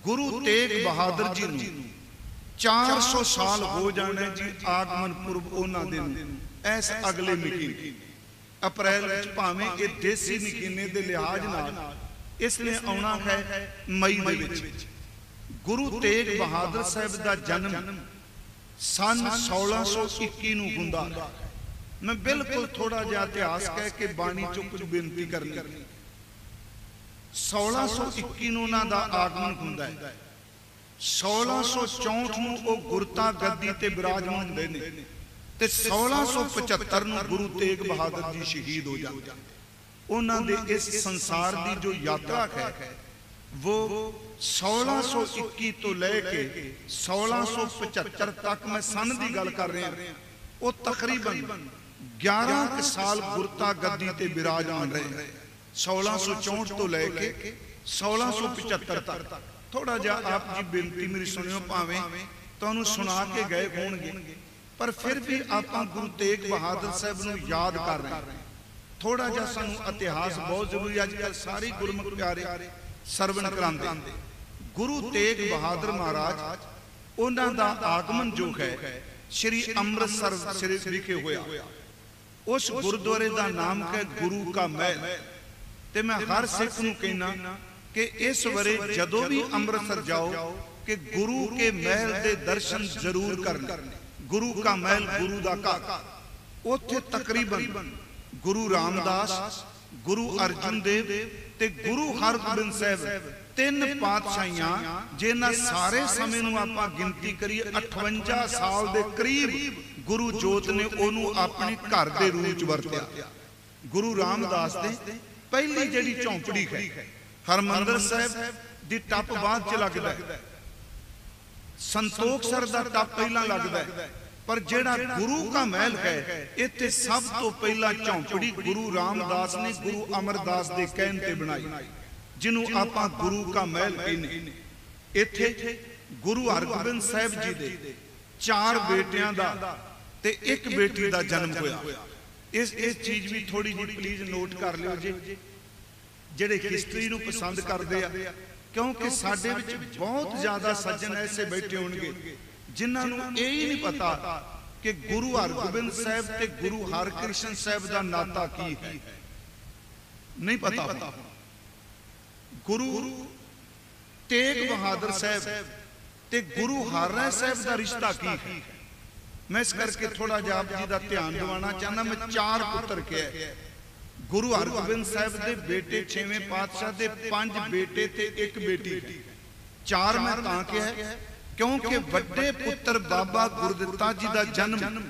गुरु तेग बहादुर जी नूं 400 साल हो जाने जी आगमन पुरब उन्हां दे इस अगले महीने अप्रैल विच, भावें ये देसी महीने के लिहाज नाल इसने आउणा है मई दे विच। गुरु तेग बहादुर साहब का जन्म सन 1621 नूं हुंदा। मैं बिल्कुल थोड़ा जिहा इतिहास कह के बाणी चों कुछ बेनती करनी। 1621 नूं उन्हां दा आगमन हुंदा है। 1664 नूं ओ गुरता गद्दी ते विराजमान हुंदे ने ते 1675 नूं गुरु तेग बहादुर जी शहीद हो जाते। उन्हां दे इस संसार की जो यात्रा है वो 1621 तो लैके 1675 तक, मैं सन की गल कर रहा, वो तकरीबन 11 साल गुरता गद्दी ते विराजमान रहे। 1664 तो लैके 1675 तक। थोड़ा जा आप जी बेनती मेरी सुनियो, भावें तुहानूं सुना के गए होणगे, पर फिर भी आप गुरु तेग बहादुर साहब नूं याद कर रहे हैं। थोड़ा जा सानूं इतिहास बहुत जरूरी। अजकल सारी गुरमुख प्यारे सरवण करांदे। गुरु तेग बहादुर महाराज उन्हां दा आगमन जो है श्री अमृतसर विखे होया। उस गुरुद्वारे का नाम है गुरु का महल। ते मैं हर सिख नूं कहना कि इस वरे जदों भी अमृतसर जाओ कि गुरु के महल के दर्शन जरूर करने। गुरु का महल, गुरु का घर, उत्थे तकरीबन गुरु रामदास, गुरु अर्जुन देव ते गुरु हरगोबिंद साहब तीन पातशाहियां, जिन्हां सारे समय नूं आपां गिनती करिए 58 साल के करीब गुरु जोत ने ओनू अपने घर के रूप च वरत्या। गुरु रामदास दे पहली जिहड़ी झौंपड़ी है हरमंदर साहब दी टप बाद च लगदा है, संतोख सर दा टप पहला लगदा है, पर जेड़ा गुरु का महल है इत्थे सब तो पहला झौंपड़ी गुरु रामदास ने गुरु अमरदास दे कहण ते बनाई, जिन्हों आपां गुरु का महल कहने। इत्थे गुरु हरगोबिंद साहब जी दे 4 बेटियां दा ते 1 बेटी दा जन्म होया। इस चीज भी थोड़ी जी प्लीज नोट कर लियो जी, जेड़े हिस्टरी नूं पसंद करदे आ, क्योंकि साडे विच बहुत ज्यादा सज्जन ऐसे बैठे होणगे जिन्हां नूं ये ही नहीं पता कि गुरु हरगोबिंद साहब ते गुरु हरकृष्ण साहब दा नाता की है, नहीं पता। गुरु तेग बहादुर साहब ते गुरु हरराय साहब दा रिश्ता की है, मैं इस करके थोड़ा जिहा आप जी दा ध्यान दिवाना चाहना। मैं 4 पुत्र कहा, गुरु हरगोबिंद साहब दे बेटे 6वें पातशाह दे 5 बेटे ते 1 बेटी। 4 मैं तां कहा क्योंकि वड्डे पुत्र बाबा गुरदित्ता जी दा जन्म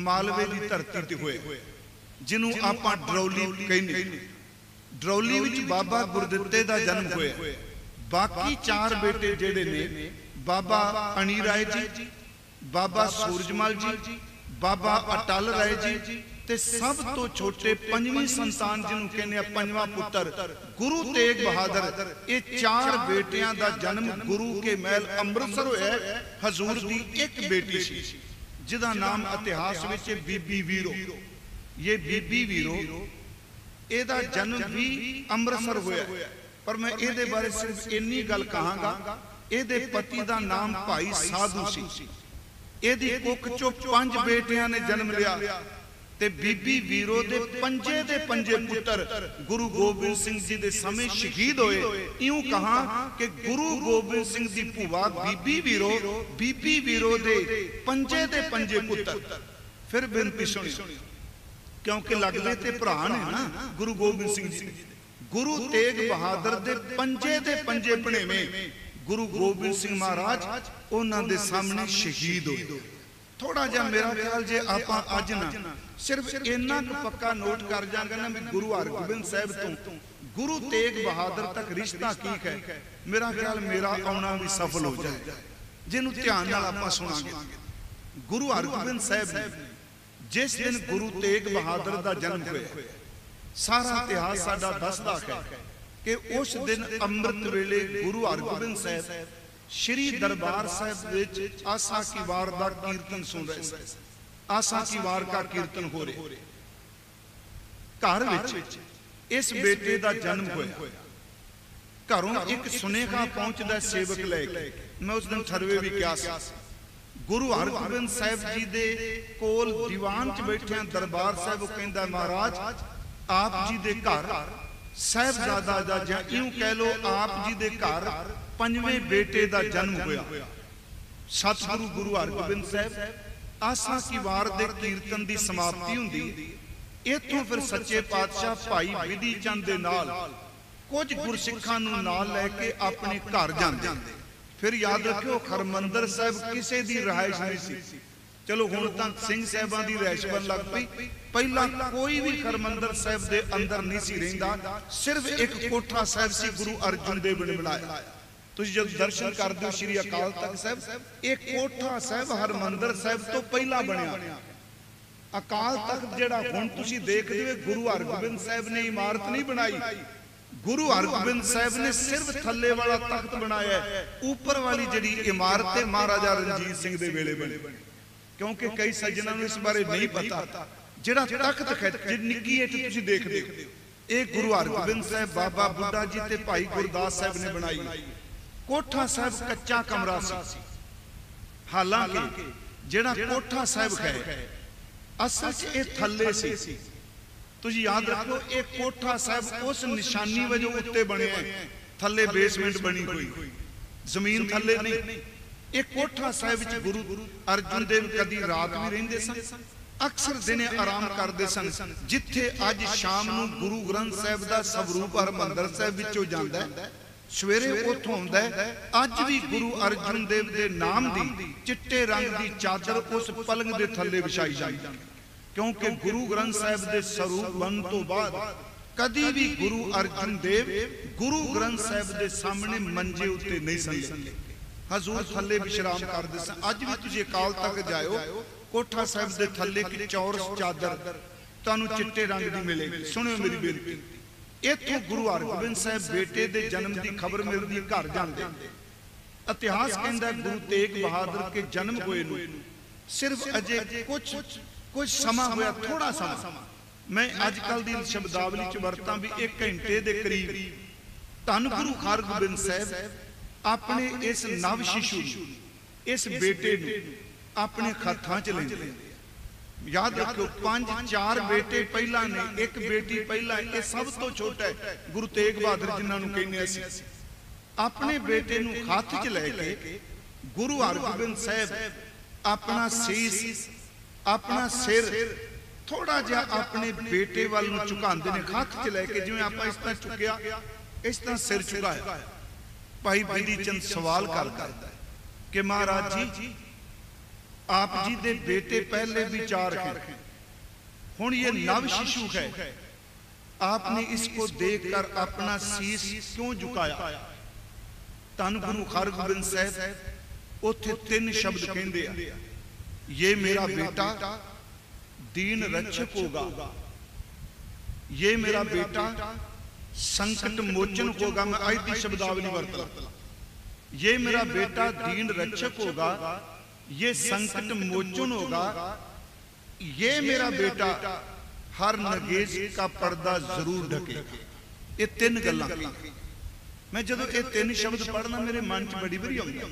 मालवे की धरती ते होया, जिन्हों आपां डरौली कहने। डरौली विच बाबा गुरदित्ते दा जन्म होया। बाकी 4 बेटे जेडे ने बाबा अणी राय जी, बाबा सूरजमल जी, बाबा अटल राय जी ते सब तो छोटे 5वीं संतान जिन्हों कहने 5वां पुत्र गुरु तेग बहादुर। ये 4 बेटियां दा जन्म गुरु के महल अमृतसर होया। हजूर दी 1 बेटी सी जिदा नाम इतिहास विच बीबी वीरो। ये बीबी वीरो एदा जन्म भी अमृतसर होया, पर मैं इहदे बारे सिर्फ इन्नी गल कहांगा, इहदे पति दा नाम भाई साधु सी। इहदी कुख चों 5 बेटियां ने जन्म लिया ते बीबी वीरो दे पंजे पुत्र गुरु गोबिंद सिंह जी दे समय शहीद होए। यूं कहा कि गुरु गोबिंद सिंह दी भूआ बीबी वीरो दे पंजे पुत्र। फिर बेनती सुनी, क्योंकि लगदे ते भरा ने ना गुरु गोबिंद सिंह जी। गुरु तेग बहादुर दे पंजे भणेवें गुरु गोबिंद सिंह महाराज उन्हां दे सामने शहीद होए। थोड़ा जा मेरा ख्याल जे आपां अज ना सिर्फ इन्ना पक्का नोट कर जांगे ना भी गुरु हरगोबिंद साहब तो गुरु तेग बहादुर तक रिश्ता की है, मेरा ख्याल मेरा आना भी सफल हो जाएगा, जिन्हों ध्यान नाल आपां सुनांगे। गुरु हरगोबिंद साहब ने जिस दिन गुरु तेग बहादुर का जन्म होया, सारा इतिहास साडा दसदा है कि उस दिन अमृत वेले गुरु हरगोबिंद साहब श्री दरबार साहब विच आसा की वार का कीर्तन सुन रहे थे। आसा की वार का कीर्तन हो रहे, घर विच इस बेटे का जन्म होया। घरों एक सुनेहा पहुंचता सेवक लैके। मैं उस दिन ठरवे भी क्या गुरु हरगोबिंद साहब जी दे कोल दीवान च बैठे दरबार साहब कहंदा महाराज आप जी दे घर साहिबजादा जां यूं कह लो आप जी दे घर पंजवें बेटे दा जन्म होया। सतगुरु गुरु हरगोबिंद साहब आसा की वार दे कीर्तन दी समाप्ति हुंदी। इत्थों फिर सच्चे पातशाह भाई विधि चंद दे नाल कुछ गुरसिखां नूं नाल लैके अपने घर जांदे। फिर याद रखियो हरमंदर साहब किसी दी रहाइश नहीं सी। चलो हुण तां सिंह साहिबां दी रहाइश बन लग पई, पहला कोई भी हरमंदर साहब दे अंदर नहीं सी रहिंदा। सिर्फ एक कोठा साहब सी गुरु अर्जुन देव ने बनाया। तुसीं जद दर्शन करदे हो श्री अकाल तख्त साहब, एक कोठा साहब हरमंदर साहब तो पहला बनया। अकाल तख्त जिहड़ा हुण तुसीं देखदे हो गुरु हरगोबिंद साहब ने इमारत नहीं बनाई। गुरु हरगोबिंद साहब ने सिर्फ थल्ले वाला तख्त बनाया है, ऊपर वाली जिहड़ी इमारत है महाराजा रणजीत सिंह दे वेले बनी। क्योंकि कई सज्जनां नूं इस बारे नहीं पता। जिहड़ा तख्त है निक्की इट तुसीं देखदे हो, ये गुरु हरगोबिंद साहब बाबा बुड्ढा जी ते भाई गुरदास साहब ने बनाई। कोठा साहब कच्चा कमरा सी। हालांकि जिहड़ा कोठा साहब है असल च ये थल्ले सी। तुझी याद रखो एक कोठा साहब उस निशानी वजों उत्ते बने थल्ले बेसमेंट बनी हुई, जमीन थल्ले नहीं। एक कोठा साहब विच गुरु अर्जुन देव कदी रात भी रहिंदे सन, अक्सर दिने आराम करते सन। जिथे अज शाम नूं गुरु ग्रंथ साहब दा स्वरूप हरमंदर साहब विचों जांदा है, सवेरे उत्थों आउंदा है। अज भी गुरु अर्जुन देव दे नाम दी चिट्टे रंग दी चादर उस पलंग दे थल्ले विछाई जांदी। क्योंकि गुरु ग्रंथ साहब दे स्वरूप बन तो बाद कदी भी गुरु अर्जुन देव गुरु ग्रंथ साहब दे सामने मंजे उत्ते नहीं सन, हजूर थल्ले विश्राम करदे सन। अज भी तुसीं अकाल तख्त जाओ, कोठा साहब दे थल्ले की चौरस चादर तुहानूं चिट्टे रंग दी मिलेगी। सुनियो मेरी बेनती, इत्थों गुरु हरगोबिंद साहब बेटे दे जन्म की खबर मिलदी, घर जांदे। इतिहास कहंदा गुरु तेग बहादुर के जन्म होए नूं सिर्फ अजे कुछ समा होया, थोड़ा समा। मैं अजकल दी शब्दावली च वरतां भी 1 घंटे दे करीब धन गुरु हरगोबिंद साहब अपने इस नव शिशु इस बेटे नूं अपने हत्थां च लैंदे। याद रखो 5-4 बेटे पहला ने, एक बेटी पहला। ये सब तो छोटा है गुरु तेग बहादुर जिन्हां नूं कहने असीं। अपने बेटे नूं हत्थ च लैके गुरु हरगोबिंद साहब अपना सीस अपना सिर थोड़ा जिहा अपने बेटे वाल नूं झुकांदे ने, हत्थ च लैके जिवें आपां इस तरह चुकिया इस तरह सिर झुकाया। भाई विधि चंद सवाल करदा है कि महाराज जी आप जी दे बेटे पहले भी 4 हैं, हुण ये नव शिशु है, आपने इसको देखकर अपना शीश क्यों झुकाया? धन गुरु हरगोबिंद साहब उत्थे 3 शब्द कहंदे आ, ये मेरा बेटा दीन रक्षक होगा, ये मेरा बेटा संकट मोचन होगा। मैं आज की शब्दावली वरता, ये मेरा बेटा दीन रक्षक होगा, ये संकट मोचन होगा, ये मेरा बेटा हर नगेज का पर्दा जरूर ढकेगा। ये 3 गल्लां। मैं जदों ये 3 शब्द पढ़ना मेरे मन च बड़ी बारी आउंदा,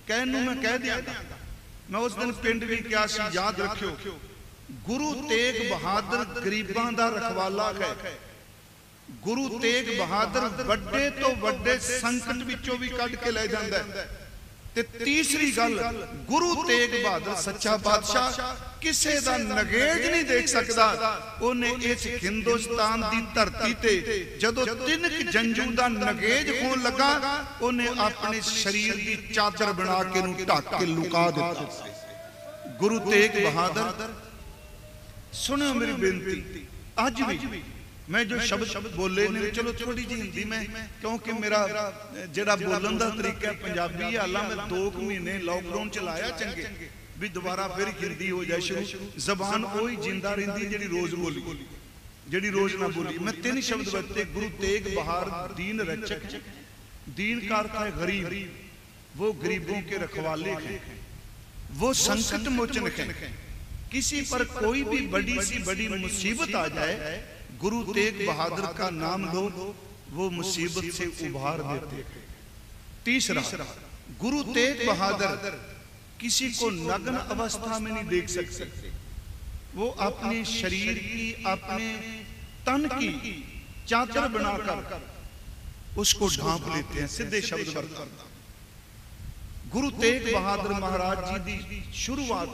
कहण नूं मैं कह दियां। मैं उस दिन पिंड भी क्या सी, याद रखियो गुरु तेग बहादुर गरीबां दा रखवाला है। गुरु तेग बहादुर वड्डे तो वड्डे संकट विचों भी कढ के ले जांदा है। ते तीसरी गल, गुरु तेग बहादुर सच्चा बादशाह किसे दा नगेज नहीं देख सकदा। ओने इस हिंदुस्तान दी धरती ते जदों 3 जंजू दा नगेज होण लगा, ओने अपने शरीर दी चादर बना के नूं ढक के लुका दिता। गुरु तेग बहादुर, सुनो मेरी बेनती, अज भी मैं जो शब्द बोले ने, चलो थोड़ी जी हिंदी में, क्योंकि मेरा जिहड़ा बोलन दा तरीका पंजाबी है। हालां मैं 2 महीने लॉकडाउन चलाया चंगे भी दोबारा फिर हिंदी हो जाए शुरू। जबान वही जिंदा रहिंदी जिहड़ी रोज बोली, जिहड़ी रोज ना बोली। मैं 3 शब्द वरते, गुरु तेग बहादुर दीन रक्षक। दीन का अर्थ है गरीब, वो गरीबों के रखवाले हैं, वो संकट मोचन है। किसी पर कोई भी बड़ी सी बड़ी मुसीबत आ जाए, गुरु तेग बहादुर का नाम लो, वो मुसीबत से उबार देते। तीसरा, गुरु तेग बहादुर किसी को नग्न अवस्था में नहीं देख सकते। वो अपने शरीर की, अपने तन की चादर बनाकर उसको ढांप लेते हैं। सीधे शब्द वर्ता गुरु तेग बहादुर महाराज जी की शुरुआत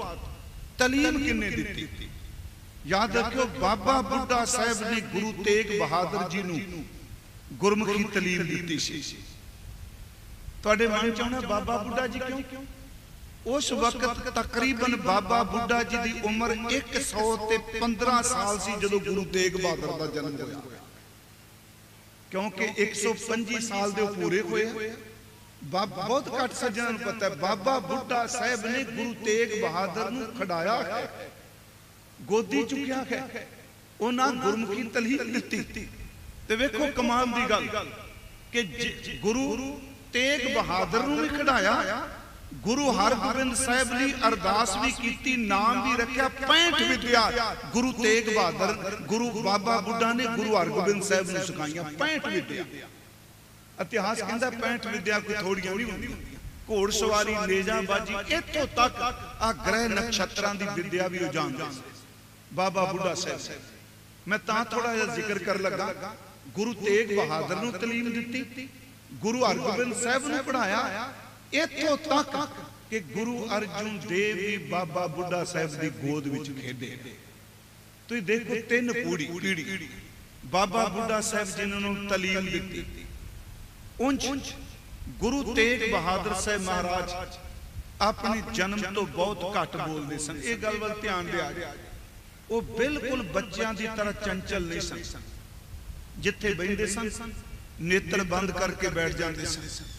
तलीम किन्ने दी? याद रखियो, बाबा बुड्ढा साहब ने गुरु तेग बहादुर जी नूं गुरमुखी तलीम दी सी। तुहाडे मन च आउणा बाबा बुड्ढा जी क्यों? उस वक्त तकरीबन बाबा बुड्ढा जी की उम्र 115 साल सी जदों गुरु तेग बहादुर का जन्म होया, क्योंकि 125 साल दे पूरे होए। बहुत घट सज्जनां नूं पता है बाबा बुड्ढा साहब ने गुरु तेग बहादुर नूं खड़ाया है, गोदी चुकिया है, उन्हां गुरमुखी तलीम दित्ती। ते वेखो कमाल दी गल कि गुरु तेग बहादुर नूं भी खड़ाया, गुरु हरगोबिंद साहब ने अरदास भी की, नाम भी रखा 65 विद्या गुरु तेग बहादुर गुरु बाबा बुड्ढा ने गुरु हरगोबिंद साहब ने सिखाइयां। 65 विद्या, इतिहास कहता 65 विद्या कोई थोड़ियां नहीं होंदी। घोड़सवारी, नेजाबाजी, इत्थों तक आ ग्रह नक्षत्रां दी विद्या भी जानदे बाबा बुड्ढा साहब। मैं तां थोड़ा जिहा जिक्र कर लगा, गुरु तेग बहादुर नूं तलीम दित्ती, गुरु हरगोबिंद साहब ने पढ़ाया, इत्थों तक कि गुरु अर्जुन देव भी बाबा बुड्ढा साहब की गोद विच खेडे। तुसीं देखो 3 पीढ़ी बाबा बुड्ढा साहब जिन्होंने तलीम दी। उंज गुरु तेग बहादुर साहब महाराज अपने जन्म तो बहुत घट बोलते सन। इस गल वल ध्यान दिया, वो बिल्कुल बच्चों की तरह चंचल नहीं सन। जिथे बहिंदे सन नेत्र बंद करके बैठ जाते सन।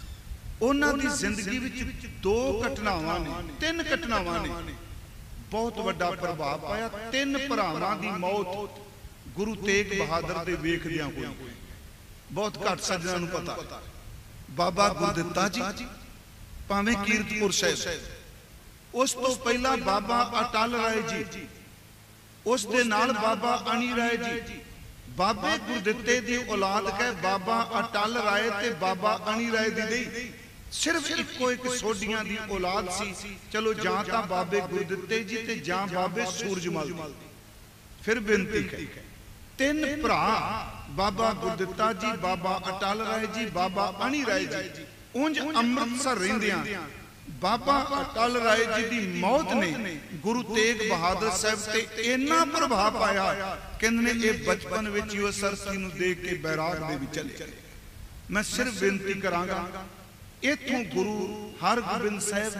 उन्हां दी जिंदगी विच 2 घटनावां ने, 3 घटनावां ने बहुत वड्डा प्रभाव पाया। 3 भरावां दी मौत गुरु तेग बहादुर दे वेखदियां होई। बहुत घट सज्जनां नूं पता। बाबा गुरदित्ता जी भावें कीरतपुर साहिब, उस तो पहला बाबा अटल राय जी, उस दे नाल बाबा अणी राय जी। बाबे गुरदित्ते दी औलाद कह बाबा अटल राय ते बाबा अणी राय दी नहीं, सिर्फ इको एक सोडियां दी औलाद सी। चलो जां तां बाबे गुरदित्ते जी ते जां बाबे सूरजमल दी। फिर बेनती है 3 भरा बाबा गुरदित्ता जी, बाबा अटल राय जी, बाबा अणी राय जी। उंज अमृतसर रहिंदियां बाबा अटल राय जी की मौत ने गुरु तेग बहादुर साहब ते इन्ना प्रभाव पाया, कहंदे ने बचपन विच ही उस अरसी नूं देख के बैराग दे विच चले। मैं सिर्फ बेनती करांगा, इत्थों गुरु हरगोबिंद साहब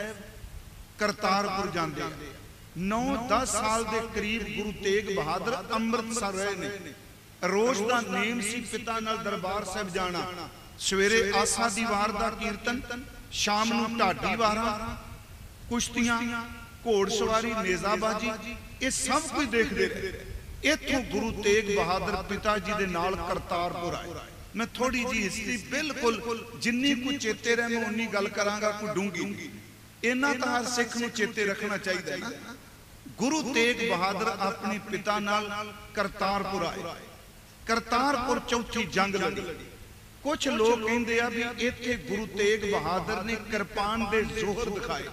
करतारपुर जांदे 9-10 साल के करीब गुरु तेग बहादुर अमृतसर रहे ने। रोज का नेम सी पिता नाल दरबार साहब जाना, सवेरे आसा दी वार दा कीर्तन, शाम नूं ढाडी वारां, कुश्तियां, घोड़सवारी, नेजाबाजी, ये सब कुछ देखते रहे। इत्थों गुरु तेग बहादुर पिता जी दे नाल करतारपुर आए। मैं थोड़ी जी हिस्ट्री बिल्कुल जिन्नी कुछ चेते रहे मैं उन्नी गल करांगा, कोई डूंगी इन्ना तां हर सिख नूं चेते रखना चाहिए ना। गुरु तेग बहादुर अपने पिता नाल करतारपुर आए। करतारपुर चौथी जंग लड़ी। कुछ लोग कहते हैं भी इत्थे गुरु तेग बहादुर ने कृपान दे जोहर दिखाए,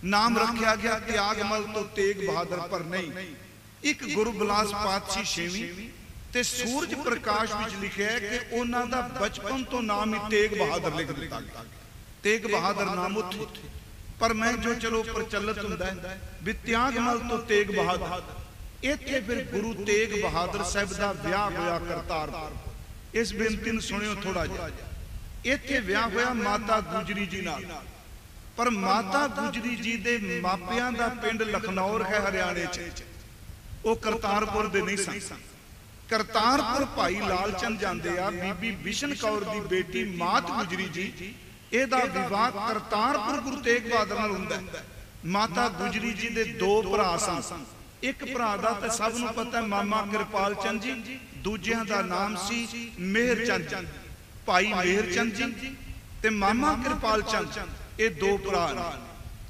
नाम रखा गया त्यागमल तो तेग बहादुर, पर नहीं। एक गुरु बिलास पातशाही छेवीं ते सूरज प्रकाश विच लिखिया है कि उन्हां दा बचपन तो नाम ही तेग बहादुर लिख दिता गया। तेग बहादुर नाम उत्थे, पर मैं जो चलो प्रचलित हुंदा है भी त्यागमल तो तेग बहादुर। इत्थे फिर गुरु तेग बहादुर साहब दा विआह होया करतारपुर। इस बेनती नूं सुनियो थोड़ा जिहा। इत्थे विआह होया माता गुजरी जी नाल, पर माता गुजरी जी दे मापियां दा पिंड लखनौर है हरियाणे च, वो करतारपुर दे नहीं सन। करतारपुर भाई लाल चंद जांदे आ, बीबी बिशन कौर दी बेटी मात गुजरी जी, एदा विवाह करतारपुर गुरु तेग बहादुर नाल हुंदा है। माता गुजरी जी दे 2 भरा सन। एक भरा दा ते सब नूं पता है मामा कृपाल चंद जी, दूजियां दा नाम सी मेहर चंद, भाई मेहर चंद जी ते मामा कृपाल चंद। ये 2 भरा ने।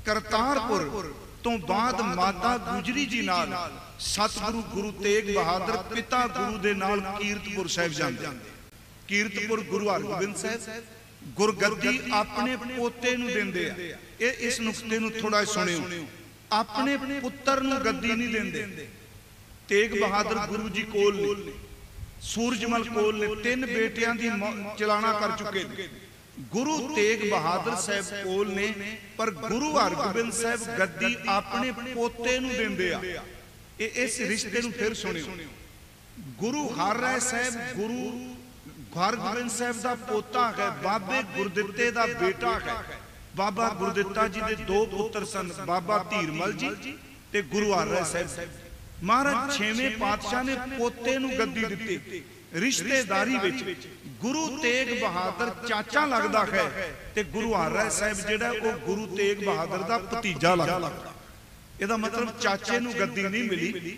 करतारपुर तो बाद माता गुजरी जी नाल सतगुरु गुरु तेग बहादुर पिता गुरु दे नाल कीरतपुर साहिब जांदे। ਕੀਰਤਪੁਰ ਗੁਰੂ ਹਰਗੋਬਿੰਦ ਸਾਹਿਬ ਗੁਰਗੱਦੀ ਆਪਣੇ ਪੋਤੇ ਨੂੰ ਦਿੰਦੇ ਆ। ਇਹ ਇਸ ਨੁਕਤੇ ਨੂੰ ਥੋੜਾ ਸੁਣਿਓ, ਆਪਣੇ ਪੁੱਤਰ ਨੂੰ ਗੱਦੀ ਨਹੀਂ ਦਿੰਦੇ। ਤੇਗ ਬਹਾਦਰ ਗੁਰੂ ਜੀ ਕੋਲ ਨੇ, ਸੂਰਜਮਲ ਕੋਲ ਨੇ, 3 ਬੇਟਿਆਂ ਦੀ ਚਲਾਣਾ ਕਰ ਚੁੱਕੇ ਨੇ। ਗੁਰੂ ਤੇਗ ਬਹਾਦਰ ਸਾਹਿਬ ਕੋਲ ਨੇ, ਪਰ ਗੁਰੂ ਹਰਗੋਬਿੰਦ ਸਾਹਿਬ ਗੱਦੀ ਆਪਣੇ ਪੋਤੇ ਨੂੰ ਦਿੰਦੇ ਆ। ਇਹ ਇਸ ਰਿਸ਼ਤੇ ਨੂੰ ਫਿਰ ਸੁਣਿਓ। ਗੁਰੂ ਹਰ ਰਾਏ ਸਾਹਿਬ ਗੁਰੂ ਹਰਗੋਬਿੰਦ ਸਾਹਿਬ ਦਾ ਪੋਤਾ ਹੈ, ਬਾਬੇ ਗੁਰਦਿੱਤੇ ਦਾ ਬੇਟਾ ਹੈ। ਬਾਬਾ ਗੁਰਦਿੱਤਾ ਜੀ ਦੇ 2 ਪੁੱਤਰ ਸਨ, ਬਾਬਾ ਧੀਰਮਲ ਜੀ ਤੇ ਗੁਰੂ ਹਰ ਰਾਏ ਸਾਹਿਬ। ਮਹਾਰਾਜ 6ਵੇਂ ਪਾਤਸ਼ਾਹ ਨੇ ਪੋਤੇ ਨੂੰ ਗੱਦੀ ਦਿੱਤੀ। ਰਿਸ਼ਤੇਦਾਰੀ ਵਿੱਚ ਗੁਰੂ ਤੇਗ ਬਹਾਦਰ ਚਾਚਾ ਲੱਗਦਾ ਹੈ ਤੇ ਗੁਰੂ ਹਰ ਰਾਏ ਸਾਹਿਬ ਜਿਹੜਾ ਉਹ ਗੁਰੂ ਤੇਗ ਬਹਾਦਰ ਦਾ ਭਤੀਜਾ ਲੱਗਦਾ। ਇਹਦਾ ਮਤਲਬ ਚਾਚੇ ਨੂੰ ਗੱਦੀ ਨਹੀਂ ਮਿਲੀ,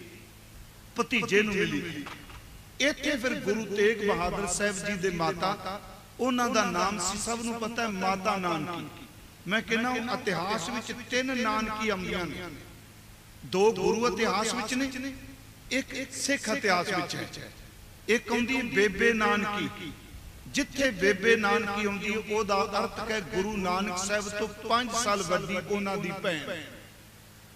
ਭਤੀਜੇ ਨੂੰ ਮਿਲੀ। ਇੱਥੇ ਫਿਰ ਗੁਰੂ ਤੇਗ ਬਹਾਦਰ ਸਾਹਿਬ ਜੀ ਦੇ ਮਾਤਾ, ਉਹਨਾਂ ਦਾ ਨਾਮ ਸੀ ਸਭ ਨੂੰ ਪਤਾ ਹੈ, ਮਾਤਾ ਨਾਨਕੀ। ਮੈਂ ਕਹਿੰਦਾ ਇਤਿਹਾਸ ਵਿੱਚ 3 ਨਾਨਕੀ ਆਉਂਦੀਆਂ ਨੇ। 2 ਗੁਰੂ ਇਤਿਹਾਸ ਵਿੱਚ ਨੇ, ਇੱਕ ਸਿੱਖ ਇਤਿਹਾਸ ਵਿੱਚ ਹੈ। ਇੱਕ ਆਉਂਦੀ ਬੇਬੇ ਨਾਨਕੀ। ਜਿੱਥੇ ਬੇਬੇ ਨਾਨਕੀ ਆਉਂਦੀ ਉਹਦਾ ਅਰਥ ਹੈ ਗੁਰੂ ਨਾਨਕ ਸਾਹਿਬ ਤੋਂ 5 ਸਾਲ ਵੱਡੀ ਉਹਨਾਂ ਦੀ ਭੈਣ।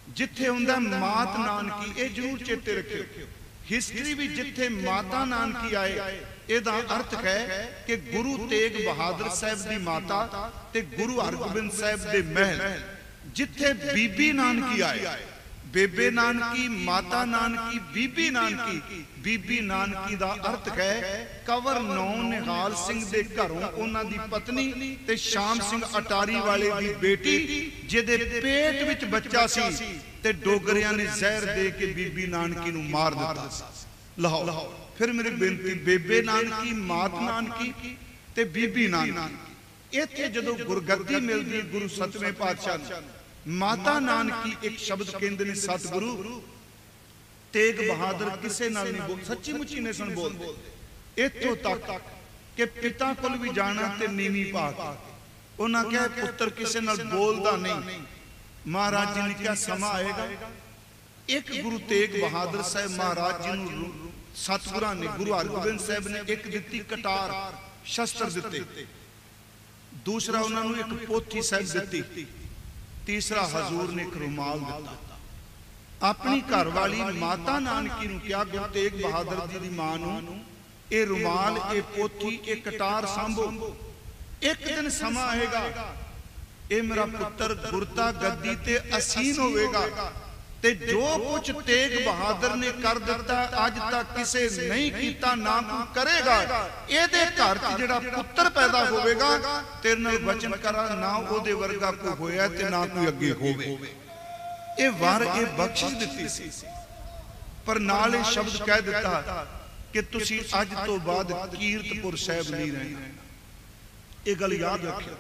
ਜਿੱਥੇ ਹੁੰਦਾ ਮਾਤ ਨਾਨਕੀ, ਇਹ ਜ਼ਰੂਰ ਚੇਤੇ ਰੱਖਿਓ। ਹਿਸਟਰੀ ਵੀ ਜਿੱਥੇ ਮਾਤਾ ਨਾਨਕੀ ਆਏ, ਇਹਦਾ ਅਰਥ ਹੈ ਕਿ ਗੁਰੂ ਤੇਗ ਬਹਾਦਰ ਸਾਹਿਬ ਦੀ ਮਾਤਾ ਤੇ ਗੁਰੂ ਹਰਗੋਬਿੰਦ ਸਾਹਿਬ ਦੇ ਮਹਿਲ। ਜਿੱਥੇ ਬੀਬੀ ਨਾਨਕੀ ਆਏ, ਬੇਬੇ ਨਾਨਕੀ, ਮਾਤਾ ਨਾਨਕੀ, ਬੀਬੀ ਨਾਨਕੀ। ਬੀਬੀ ਨਾਨਕੀ ਦਾ ਅਰਥ ਹੈ ਕੰਵਰ ਨੌ ਨਿਹਾਲ ਸਿੰਘ ਦੇ ਘਰੋਂ ਉਹਨਾਂ ਦੀ ਪਤਨੀ ਤੇ ਸ਼ਾਮ ਸਿੰਘ ਅਟਾਰੀ ਵਾਲੇ ਦੀ ਬੇਟੀ, ਜਿਹਦੇ ਪੇਟ ਵਿੱਚ ਬੱਚਾ ਸੀ ਤੇ ਡੋਗਰਿਆਂ ਨੇ ਜ਼ਹਿਰ ਦੇ ਕੇ ਬੀਬੀ ਨਾਨਕੀ ਨੂੰ ਮਾਰ ਦਿੱਤਾ ਸੀ। ਲਾਹੌਰ। ਫਿਰ ਮੇਰੀ ਬੇਨਤੀ, ਬੇਬੇ ਨਾਨਕੀ, ਮਾਤ ਨਾਨਕੀ ਤੇ ਬੀਬੀ ਨਾਨਕੀ। ਇੱਥੇ ਜਦੋਂ ਗੁਰਗੱਦੀ ਮਿਲਦੀ ਗੁਰੂ 7ਵੇਂ ਪਾਤਸ਼ਾਹ ਨੂੰ, ਮਾਤਾ ਨਾਨਕੀ ਇੱਕ ਸ਼ਬਦ ਕਹਿੰਦੇ ਨੇ ਸਤਿਗੁਰੂ ਤੇਗ ਬਹਾਦਰ ਕਿਸੇ ਨਾਲ ਨਹੀਂ ਬੋਲ, ਸੱਚੀ ਮੁੱਚੀ ਨੇ ਸੁਣ ਬੋਲਦੇ। ਇੱਥੋਂ ਤੱਕ ਕਿ ਪਿਤਾ ਕੋਲ ਵੀ ਜਾਣਾ ਤੇ ਨੀਵੀਂ ਪਾ ਕੇ ਉਹਨਾਂ ਕਿਹਾ ਪੁੱਤਰ ਕਿਸੇ ਨਾਲ ਬੋਲਦਾ ਨਹੀਂ। ਮਹਾਰਾਜ ਜੀ ਨੇ ਕਿਹਾ ਸਮਾਂ ਆਏਗਾ। ਇੱਕ ਗੁਰੂ ਤੇਗ ਬਹਾਦਰ ਸਾਹਿਬ ਮਹਾਰਾਜ ਜੀ ਨੂੰ ਸਤਿਗੁਰਾਂ ਨੇ, ਗੁਰੂ ਹਰਗੋਬਿੰਦ ਸਾਹਿਬ ਨੇ ਇੱਕ ਦਿੱਤੀ ਕਟਾਰ, ਸ਼ਸਤਰ ਦਿੱਤੇ। ਦੂਸਰਾ ਉਹਨਾਂ ਨੂੰ ਇੱਕ ਪੋਥੀ ਸਾਹਿਬ ਦਿੱਤੀ। ਤੀਸਰਾ ਹਜ਼ੂਰ ਨੇ ਇੱਕ ਰੁਮਾਲ ਦਿੱਤਾ। ਆਪਣੀ ਘਰ ਵਾਲੀ ਮਾਤਾ ਨਾਨਕੀ ਨੂੰ ਕਿਹਾ ਗੁਰੂ ਤੇਗ ਬਹਾਦਰ ਜੀ ਦੀ ਮਾਂ ਨੂੰ, ਇਹ ਰੁਮਾਲ, ਇਹ ਪੋਥੀ, ਇਹ ਕਟਾਰ ਸੰਭੋ। ਇੱਕ ਦਿਨ ਸਮਾਂ ਆਏਗਾ ਇਹ ਮੇਰਾ ਪੁੱਤਰ ਗੁਰਤਾ ਗੱਦੀ ਤੇ ਅਸੀਨ ਹੋਵੇਗਾ ਤੇ ਜੋ ਕੁਝ ਤੇਗ ਬਹਾਦਰ ਨੇ ਕਰ ਦਿੱਤਾ ਅੱਜ ਤੱਕ ਕਿਸੇ ਨਹੀਂ ਕੀਤਾ, ਨਾ ਕੋਈ ਕਰੇਗਾ। ਇਹਦੇ ਘਰ 'ਚ ਜਿਹੜਾ ਪੁੱਤਰ ਪੈਦਾ ਹੋਵੇਗਾ, ਤੇਰੇ ਨਾਲ ਵਚਨ ਕਰਾਂ, ਨਾ ਉਹਦੇ ਵਰਗਾ ਕੋਈ ਹੋਇਆ ਤੇ ਨਾ ਕੋਈ ਅੱਗੇ ਹੋਵੇ। ਇਹ ਵਰ, ਇਹ ਬਖਸ਼ਿਸ਼ ਦਿੱਤੀ ਸੀ, ਪਰ ਨਾਲ ਇਹ ਸ਼ਬਦ ਕਹਿ ਦਿੱਤਾ ਕਿ ਤੁਸੀਂ ਅੱਜ ਤੋਂ ਬਾਅਦ ਕੀਰਤਪੁਰ ਸਾਹਿਬ ਨਹੀਂ ਰਹਿਣਾ। ਇਹ ਗੱਲ ਯਾਦ ਰੱਖਿਓ।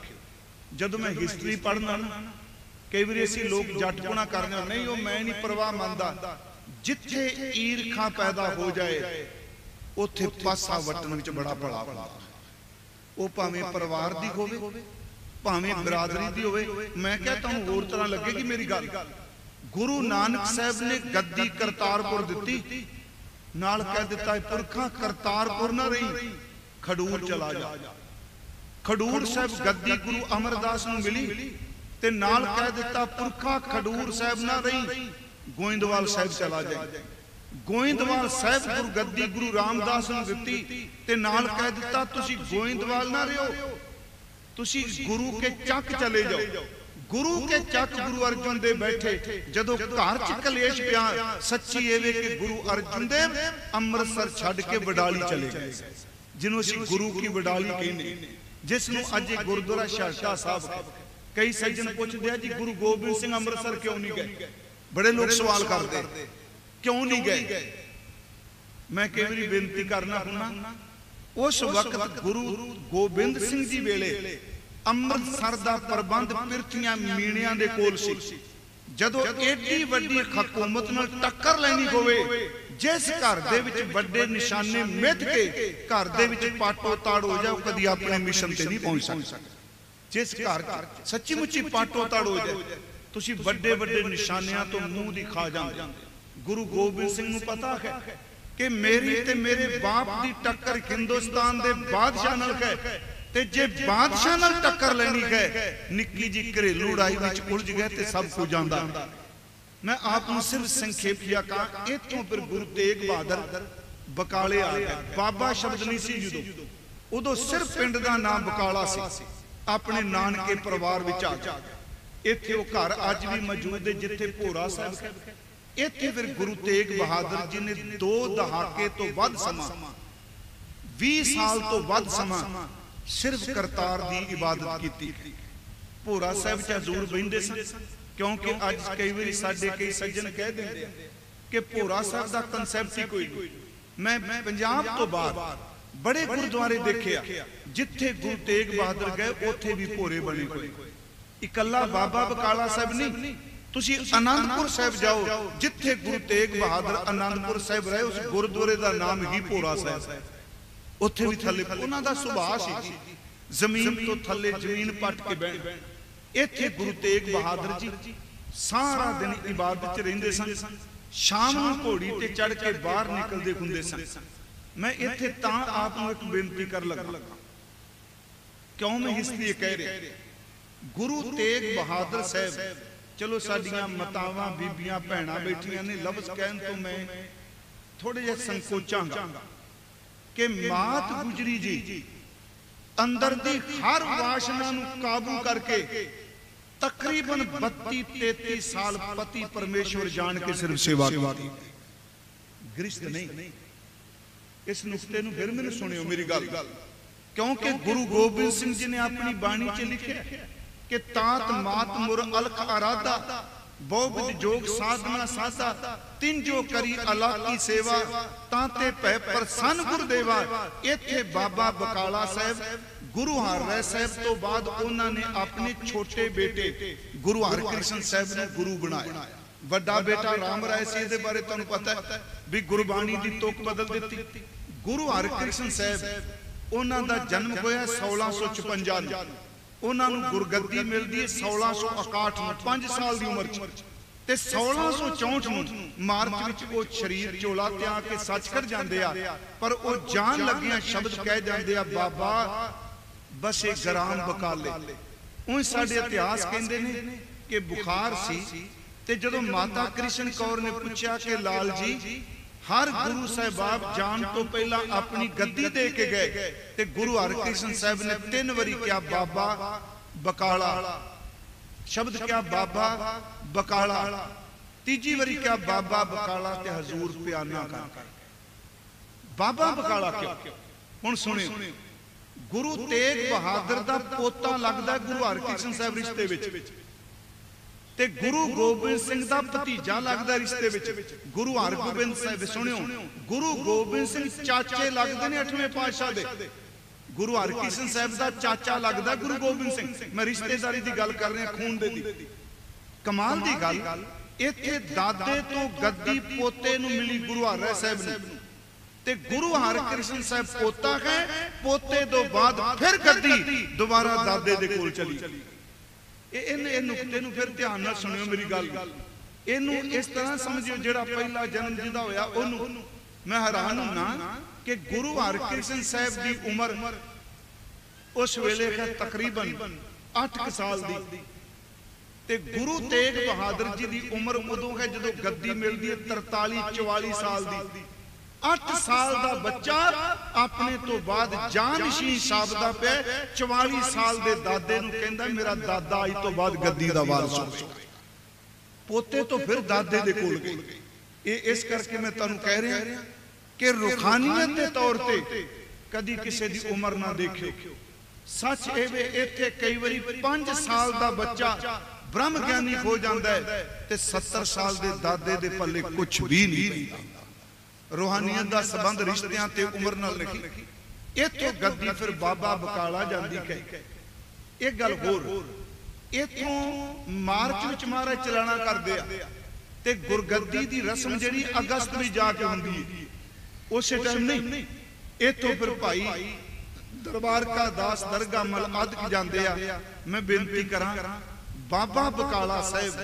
ਜਦੋਂ ਮੈਂ ਹਿਸਟਰੀ ਪੜ੍ਹਨਾ ਨਾ, ਕਈ ਵਾਰੀ ਅਸੀਂ ਲੋਕ ਜੱਟਪੁਣਾ ਕਰਦੇ ਨਹੀਂ, ਉਹ ਮੈਂ ਨਹੀਂ ਪਰਵਾਹ ਮੰਨਦਾ। ਜਿੱਥੇ ਈਰਖਾ ਪੈਦਾ ਹੋ ਜਾਏ ਉੱਥੇ ਪਾਸਾ ਵਟਣ ਵਿੱਚ ਬੜਾ ਭਲਾ ਹੁੰਦਾ। ਉਹ ਭਾਵੇਂ ਪਰਿਵਾਰ ਦੀ ਹੋਵੇ, ਭਾਵੇਂ ਬਰਾਦਰੀ ਦੀ ਹੋਵੇ। ਮੈਂ ਕਿਹਾ ਤੁਹਾਨੂੰ ਹੋਰ ਤਰ੍ਹਾਂ ਲੱਗੇਗੀ ਮੇਰੀ ਗੱਲ। ਗੁਰੂ ਨਾਨਕ ਸਾਹਿਬ ਨੇ ਗੱਦੀ ਕਰਤਾਰਪੁਰ ਦਿੱਤੀ, ਨਾਲ ਕਹਿ ਦਿੱਤਾ ਪੁਰਖਾਂ ਕਰਤਾਰਪੁਰ ਨਾ ਰਹੀ, ਖਡੂਰ ਚਲਾ ਜਾ। ਖਡੂਰ ਸਾਹਿਬ ਗੱਦੀ ਗੁਰੂ ਅਮਰਦਾਸ ਨੂੰ ਮਿਲੀ ਤੇ ਨਾਲ ਕਹਿ ਦਿੱਤਾ ਪੁਰਖਾ ਖਡੂਰ ਸਾਹਿਬ ਨਾ ਰਹੀ, ਗੋਇੰਦਵਾਲ ਸਾਹਿਬ ਚਲਾ ਜਾਏ। ਗੋਇੰਦਵਾਲ ਸਾਹਿਬ ਗੁਰੂ ਗੱਦੀ ਗੁਰੂ ਰਾਮਦਾਸ ਨੂੰ ਦਿੱਤੀ ਤੇ ਨਾਲ ਕਹਿ ਦਿੱਤਾ ਤੁਸੀਂ ਗੋਇੰਦਵਾਲ ਨਾ ਰਹੋ, ਤੁਸੀਂ ਗੁਰੂ ਕੇ ਚੱਕ ਚਲੇ ਜਾਓ। ਗੁਰੂ ਕੇ ਚੱਕ ਗੁਰੂ ਅਰਜਨ ਦੇਵ ਬੈਠੇ। ਜਦੋਂ ਘਰ 'ਚ ਕਲੇਸ਼ ਪਿਆ, ਸੱਚੀ ਇਹ ਵੇ ਕਿ ਗੁਰੂ ਅਰਜਨ ਦੇਵ ਅੰਮ੍ਰਿਤਸਰ ਛੱਡ ਕੇ ਵਡਾਲੀ ਚਲੇ ਗਏ, ਜਿਹਨੂੰ ਅਸੀਂ ਗੁਰੂ ਕੀ ਵਡਾਲੀ ਕਹਿੰਦੇ, ਜਿਸ ਨੂੰ ਅੱਜ ਗੁਰਦੁਆਰਾ ਸ਼ਾਹਸ਼ਾਹ ਸਾਹਿਬ। ਕਈ ਸੱਜਣ ਪੁੱਛਦੇ ਆ ਜੀ ਗੁਰੂ ਗੋਬਿੰਦ ਸਿੰਘ ਅੰਮ੍ਰਿਤਸਰ ਕਿਉਂ ਨਹੀਂ ਗਏ? ਬੜੇ ਲੋਕ ਸਵਾਲ ਕਰਦੇ ਕਿਉਂ ਨਹੀਂ ਗਏ। ਮੈਂ ਕਈ ਵਾਰੀ ਬੇਨਤੀ ਕਰਨਾ ਹੁੰਦਾ, ਉਸ ਵਕਤ ਗੁਰੂ ਗੋਬਿੰਦ ਸਿੰਘ ਜੀ ਵੇਲੇ ਅੰਮ੍ਰਿਤਸਰ ਦਾ ਪ੍ਰਬੰਧ ਪਿਰਥੀਆਂ ਮੀਣਿਆਂ ਦੇ ਕੋਲ ਸੀ। ਜਦੋਂ ਏਡੀ ਵੱਡੀ ਹਕੂਮਤ ਨਾਲ ਟੱਕਰ ਲੈਣੀ ਹੋਵੇ, ਜਿਸ ਘਰ ਦੇ ਵਿੱਚ ਵੱਡੇ ਨਿਸ਼ਾਨੇ ਮਿੱਥ ਕੇ ਘਰ ਦੇ ਵਿੱਚ ਪਾਟੋ ਤਾੜ ਹੋ ਜਾਏ, ਕਦੀ ਆਪਣੇ ਮਿਸ਼ਨ ਤੇ ਨਹੀਂ ਪਹੁੰਚ ਸਕਦਾ। ਜਿਸ ਘਰ ਸੱਚੀ ਮੁੱਚੀ ਪਾਟੋ ਤਾੜ ਹੋ ਜਾਏ, ਤੁਸੀਂ ਵੱਡੇ ਵੱਡੇ ਨਿਸ਼ਾਨਿਆਂ ਤੋਂ ਮੂੰਹ ਦਿਖਾ ਜਾਂਦੇ। ਗੁਰੂ ਗੋਬਿੰਦ ਸਿੰਘ ਨੂੰ ਪਤਾ ਹੈ कि मेरी ते मेरे बाप की टक्कर हिंदुस्तान के बादशाह नाल है, ते जे बादशाह नाल टक्कर लेनी है, निक्की जी घरेलू लड़ाई विच उलझ गए तो सब कुछ जांदा। मैं आपको सिर्फ संखेप किया कहा, इतों फिर गुरु तेग बहादुर बकाले आ गए। बाबा शब्द नहीं सी जदों, उदों सिर्फ पिंड का नाम बकाला सी। अपने नानके परिवार विच आ गए। इत्थे वो घर अज भी मौजूद है जिथे भोरा साहब। इत्थे फिर गुरु तेग बहादुर जी ने 2 दहाके तो वध समा, 20 साल तो वध समा सिर्फ करतार की इबादत की। भोरा साहब च हजूर बहिंदे सन, क्योंकि अज कई बार साडे कई सज्जन कह देंगे कि भोरा साहब का कंसैप्ट ही कोई नहीं। मैं पंजाब तो बाहर बड़े गुरुद्वारे देखे जिथे गुरु तेग बहादुर गए उथे भी भोरे बने कोई। इकल्ला बाबा बकाला साहब नहीं, तुसी आनंदपुर साहब जाओ जिथे गुरु तेग बहादुर आनंदपुर साहब रहे, उस गुरुद्वारे का नाम ही भोरा साहब। उथे भी थले उन्हां दा सुभाव सी, जमीन तो थले जमीन पट के बहन। इत्थे गुरु तेग बहादुर जी सारा दिन इबादत च रहिंदे सन, शाम नूं घोड़ी ते चढ़ के बाहर निकलदे हुंदे सन। मैं इत्थे तां आप नूं एक बेनती कर लगा, क्यों मैं इसलिए कह रहा, गुरु तेग बहादुर साहब, चलो साडियां मातावां बीबियां भैणां बैठियां ने, लफ्ज कहन तो मैं थोड़े जिहा संकोचांगा कि मात गुजरी जी अंदर दी हर वासना नूं काबू करके तकरीबन 32-33 साल पति परमेश्वर जान के सिर्फ सेवा की। गृहस्थ नहीं। इस नुक्ते नूं फिर मैनूं सुनियो मेरी गल, क्योंकि गुरु गोबिंद सिंह जी ने अपनी बाणी च लिखिया कि तात मात मुर अलख आराधा, बहुविध जोग साधना साधा, तिन जो करी अल्लाह की सेवा, ताते पै प्रसन्न गुरदेवा। इत्थे बाबा बकाला साहब गुरु हर राय साहब तो बाद उन्होंने अपने छोटे बेटे गुरु हरकृष्ण साहब ने गुरु बनाया। वड्डा बेटा राम राय से इहदे बारे तुहानूं पता है भी गुरबाणी की तुक बदल दी। गुरु हरकृष्ण साहब उन्हां दा जन्म होया 1656, उन्होंने गुरगद्दी मिलती है 1661 में, 5 साल की उम्र ते 1664 मार्च विच वो शरीर झोला त्याग के सचखंड जांदे आ, पर वो जान लगिया शब्द कह जांदे आ, बाबा बसे ग्राम बकाले। उन साडे इतिहास कहंदे ने कि बुखार सी ते जदों माता कृष्ण कौर ने पूछा कि लाल जी हर गुरु साहब जान तो पहला अपनी गद्दी दे के गए, ते गुरु हरकृष्ण साहब ने 3 बारी क्या बाबा बकाला, शब्द क्या बाबा बकाला, तीजी बारी क्या बाबा बकाला, ते हजूर प्याना कर बाबा बकाला क्यों। हुण सुनियो, गुरु तेग बहादुर दा पोता लगदा गुरु हरकृष्ण साहब रिश्ते विच, ते गुरु गोबिंद सिंह दा भतीजा लगदा रिश्ते विच। गुरु हरगोबिंद साहब सुनियो, गुरु गोबिंद सिंह चाचे लगदे ने 8वें पातशाह दे, गुरु हरकृष्ण साहब दा चाचा लगदा गुरु गोबिंद सिंह। मैं रिश्तेदारी दी गल कर रहा, खून दे दी। कमाल दी गल, इत्थे दादे तो गद्दी पोते नूं मिली गुरु हर राय साहब नूं, ते गुरु हरकृष्ण साहब पोता है, पोते तो बाद फिर गद्दी दोबारा दादे दे कोल चली। नुकते नूं फिर ध्यान नाल सुनियो मेरी गल, इनू इस तरह समझियो जिहड़ा पहला जन्म जिहदा होया ओनू। मैं हैरान होना कि गुरु हरकृष्ण साहब की उम्र उस वेले है तकरीबन 8 साल दी, ते गुरु तेग बहादुर जी की उम्र उदों है जदों गद्दी मिलती है 43-44 साल दी। 8 साल का बच्चा अपने तो बाद जानशीन शाबदा पे 44 साल के दादे नूं कहंदा मेरा दादा अज तो बाद गद्दी दा वारिस होवेगा। पोते तो फिर दादे दे कोल गए। ये इस करके मैं तुहानूं कह रहा कि रूहानियत के तौर पर कदी किसी की उम्र ना देखियो। सच एवे इत्थे कई बारी 5 साल का बच्चा ब्रह्म ज्ञानी हो जाता है ते 70 साल के दादे दे पल्ले कुछ भी नहीं। रूहानियत का संबंध रिश्तियां ते उम्र नाल नहीं। इत्थों गद्दी फिर बाबा बकाला जांदी है। एक गल होर, इत्थों मार्च विच महाराज चलाना करदे आ ते गुरगद्दी दी रस्म जिहड़ी अगस्त में जाके हुंदी है, उस टाइम नहीं। इत्थों फिर भाई दरबार का दास दरगाह मल अदक जांदे आ। मैं बेनती करां, बाबा बकाला साहब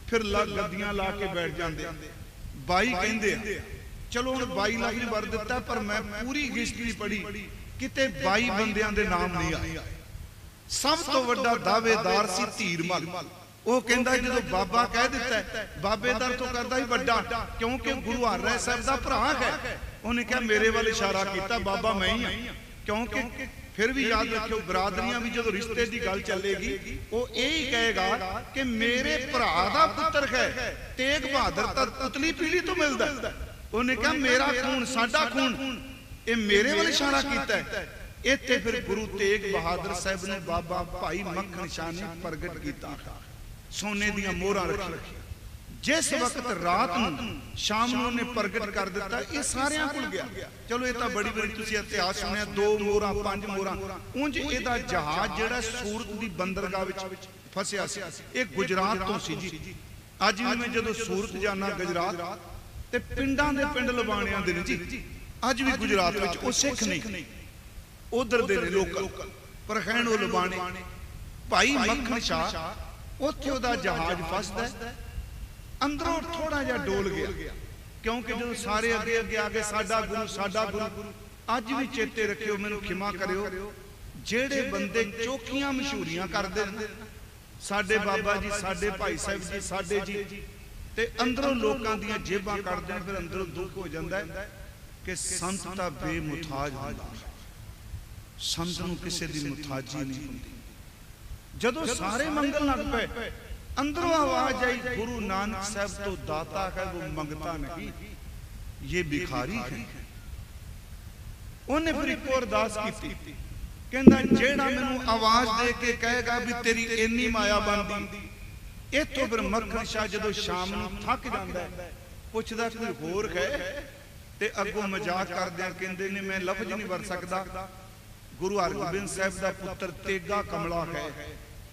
फिर गद्दियां ला के बैठ जांदे। बाई कहंदे चलो हुण 22 लफ्ज वर दिता, पर मैं पूरी हिस्ट्री पढ़ी, किते 22 बंदियां दे नाम नहीं आए। सब तो वड्डा दावेदार सी धीरमल। वो कहंदा जदों बाबा कह दिता है, बाबेदार तो करदा ही वड्डा, क्योंकि गुरु हरराय साहब दा भरा है। उन्हें कहा मेरे वाल इशारा किया, बाबा मैं ही हां। क्योंकि फिर भी याद रखियो, बरादरियां भी जो रिश्ते की गल चलेगी, वो यही कहेगा कि मेरे भरा दा पुत्र है। तेग बहादुर तो उतली पीढ़ी तो मिलता। उन्हें कहा मेरा खून, साडा खून, ये मेरे वाल इशारा किया। इत्थे फिर गुरु तेग बहादुर साहब ने बाबा भाई मक्खन शाह ने प्रगट किया, सोने दियां मोहरां रखी। जिस वक्त रात नूं शाम नूं ने प्रगट कर दिता, ये सारियां कोल गया। चलो ये तो बड़ी बड़ी तुसीं इतिहास सुनिया, 2 मोहरां 5 मोहरां। उंज इहदा जहाज जिहड़ा सूरत दी बंदरगाह विच फसिया सी, ये गुजरात तो सी जी। अज भी मैं जदों सूरत जाना गुजरात, ते पिंडां दे पिंड लबाणियां दे ने जी। अज भी गुजरात विच ओ सिख नहीं, उधर दे ने लोकल, पर खैण ओ लबाणे। भाई मक्खन शाह उत्थे ओहदा जहाज फसदा है, अंदरों थोड़ा जा डोल गया। क्योंकि जो सारे अगे अगे आ गए, साडा गुरु साडा गुरु। अज भी चेते रखियो, मैनूं खिमा करियो, जेड़े बंदे चौखियां मशहूरियां करदे ने, साडे बाबा जी, साडे भाई साहब जी, साडे जी, ते अंदरों लोकां दीयां जेबां कढदे ने, फिर अंदरों दुख हो जांदा है कि संत तां बेमुताज हुंदा, संत नूं किसे दी मुताजी नहीं हुंदी। जदों सारे मंगल लग पे, अंदरों आवाज आई, गुरु नानक साहब तो दाता है, वो मंगता नहीं, ये भिखारी है। उन्हें फिर एक और अरदास की, कहंदा जेड़ा मैनूं आवाज दे के कहेगा भी तेरी इन्नी माया बनदी। इत्थों फिर मक्खन शाह जदों शाम नूं थक जांदा है, पुछदा कोई होर है, ते अगों मजाक करदिआं कहंदे ने मैं लफ्ज नहीं वर सकदा, गुरु हरगोबिंद साहब दा पुत्र तेगा कमला है,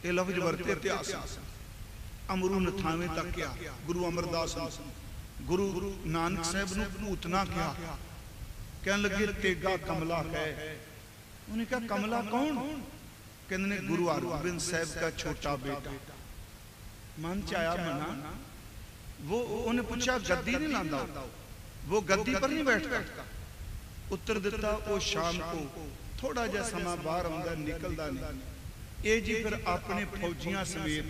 ये लफ्ज वरते इतिहास। अमरू नथावे तक क्या, गुरु अमरदास गुरु नानक साहब नूं भूतना क्या, कहने लगे तेगा कमला है। उन्हें कहा कमला कौन? कहने ने गुरु हरगोबिंद साहब का छोटा बेटा। मन च आया मना, वो उन्हें पूछा गद्दी नहीं लांदा, वो गद्दी पर नहीं बैठता? उत्तर दिता वो शाम को थोड़ा जा समा बाहर आंदा, निकलदा नहीं। ये जी फिर अपने फौजियां समेत,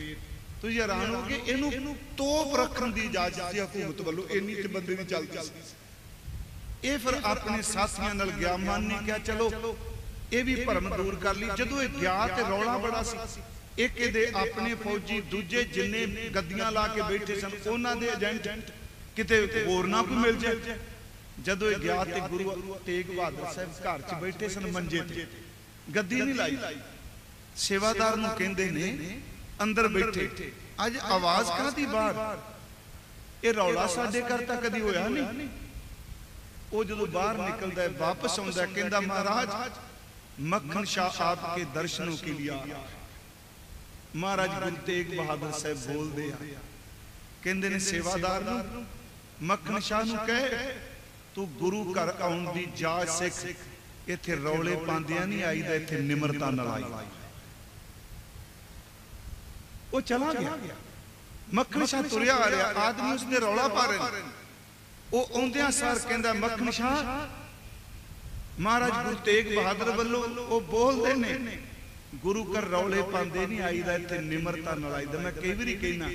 तुसीं हैरान हो गए, इहनूं तोप रखण दी इजाजत सी हुकूमत वल्लों, इन्नी ते बंदे दी चलदी सी। ये फिर अपने साथियां नाल गया, मन ने कहा चलो ये भी भरम दूर कर ली। जदों ये गया ते रौला बड़ा सी, एक इहदे अपने फौजी, दूजे जिन्ने गद्दियां ला के बैठे सन उन्हां दे एजेंट, किते होर ना कोई मिल जाए। जदों ये गया ते गुरु तेग बहादुर साहब घर च बैठे सन मंजे ते, गद्दी नहीं लाई। सेवादार नूं कहंदे ने अंदर बैठे, अज आवाज काहदी बाहर, ये रौला साडे घर तां कदी होया नहीं। वो जदों बाहर निकलदा है, वापस आउंदा है, कहंदा महाराज मक्खन शाह आपके दर्शनों के लिए आया। महाराज गुरु तेग बहादुर साहब बोलदे आ, कहंदे ने सेवादार नूं मक्खन शाह नूं कहे तू गुरु घर आउण दी जाच सिख, इत्थे रौले पांदियां नहीं आईदा, इत्थे निमरता नाल आईदा। वो चला गया। मक्खन शाह तुरिया आ रहा, आदमी उसने रौला पा रहे। वो आउंदियां सार कहंदा मक्खन शाह महाराज गुरु तेग बहादुर वल्लों वो बोलदे ने गुरु घर रौले पांदे नहीं आईदा, इत्थे निमरता नाल आईदा। मैं कई वारी कहना,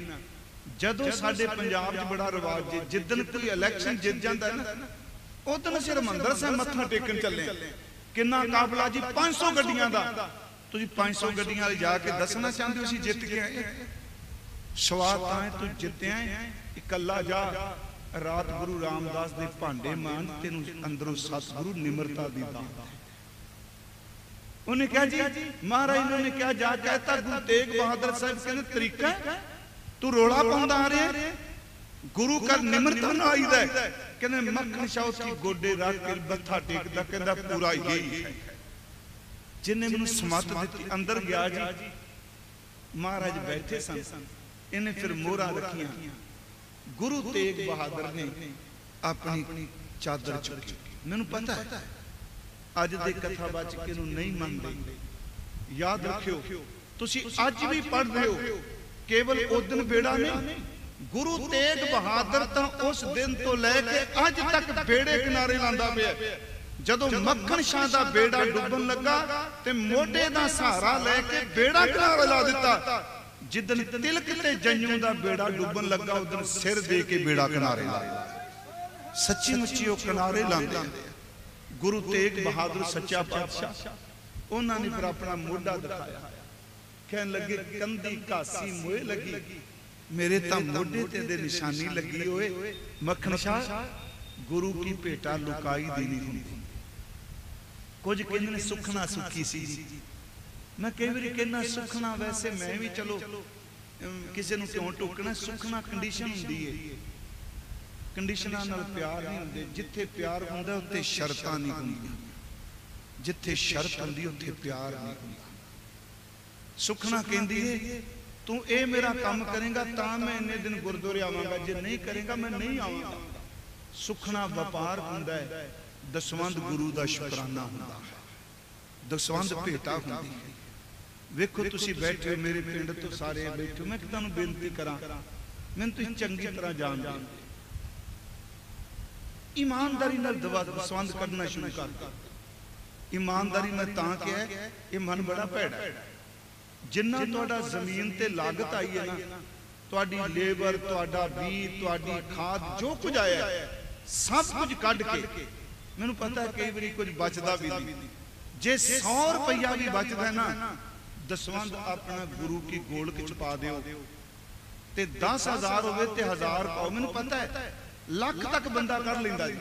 जदों साडे पंजाब च बड़ा रिवाज जे, जिद्दन कोई इलैक्शन जित जांदा है ना, उदन सिर हरमंदर साहिब मत्था टेकन चले। किन्ना काफला जी, 500 गड्डियां दा। तुसीं 500 गड्डियां वाले जाके दसना चाहते हो असीं जित के आए? सवाद तां तू जित्तिया इकल्ला जा, रात गुरु रामदास दे भांडे मान, तेनू अंदरों सतगुरु निमरता दी दात। उन्हें कहा जी महाराज ने क्या जा कहता, गुरु तेग बहादुर साहब कहते तरीका तू रोला पाउंदा आ रहा, गुरु कर निमरता ना आईदा। कहते मक्खन शाह उसकी गोडे रख के मत्था टेकदा, कहंदा पूरा यही है जिन्हें मैनूं समत दी। अंदर गया जी, महाराज बैठे सन, इन्हें फिर मोहरा रखियां। गुरु तेग बहादुर ने अपनी चादर चुकी। मैनूं पता है अज दे कथावाचक इहनूं नहीं मनदे। याद रखियो, तुसीं अज भी पढ़ रहे हो, केवल उस दिन बेड़ा नहीं, गुरु तेग बहादुर तो उस दिन तो लैके अज तक बेड़े किनारे लांदा पिया। जदों मक्खन शाह दा बेड़ा डुबन लगा ते मोढे दा सहारा लैके बेड़ा किनारे ला दिता। जिदन तिलक ते जंजू दा बेड़ा डुबन लगा उदन सिर दे के बेड़ा किनारे ला। सच्ची मुच्ची वो किनारे लांदे। गुरु तेग बहादुर सच्चा पातशाह उन्होंने फिर अपना मोढा दिखाया, कहन लगे कंधी घासी मोए लगी, मेरे तो मोढे ते दे निशानी लगी होए। मक्खन शाह गुरु की भेटा लुकाई दी नहीं हुंदी। कुछ कहंदे ने सुखना सुखी सी, मैं कई बार कहना सुखना वैसे मैं भी चलो किसी नूं क्यों टोकना, सुखना कंडीशन हुंदी है, कंडीशनां नाल प्यार नहीं हुंदे। जिथे प्यार हुंदा उत्थे शर्तां नहीं हुंदियां, जिथे शर्त हुंदी उत्थे प्यार नहीं हुंदा। सुखना कहंदी है तू ये मेरा काम करेगा तो मैं इन्ने दिन गुरुद्वारे आवांगा, जे नहीं करेगा मैं नहीं आवांगा। सुखना व्यापार हुंदा है, दसवंध गुरु दा शुकराना हुंदा है, दसवंध भेटा हुंदी है। वेखो तुसी बैठे हो मेरे पिंड तो सारे बैठे, मैं तुहानू बेनती करा, मैनूं तुसीं चंगी तरह जानदे हो, ईमानदारी नाल दसवंध कढना शुरू कर दो। ईमानदारी मैं तां कहा ये मन बड़ा भैड़ा है। जिन्ना तुहाडा जमीन ते लागत आई है ना, तुहाडी लेबर, तुहाडा बीज, तुहाडी खाद, जो कुछ आया सब कुछ कढ के, मैनूं पता है कई बारी कुछ बचदा भी नहीं। जे 100 रुपया भी बचदा है ना, दसवंध अपना गुरु की गोलक च पा दिओ ते 10,000 होवे ते 1000 पाओ। मैनूं पता है लख तक बंदा कर लेंदा जी,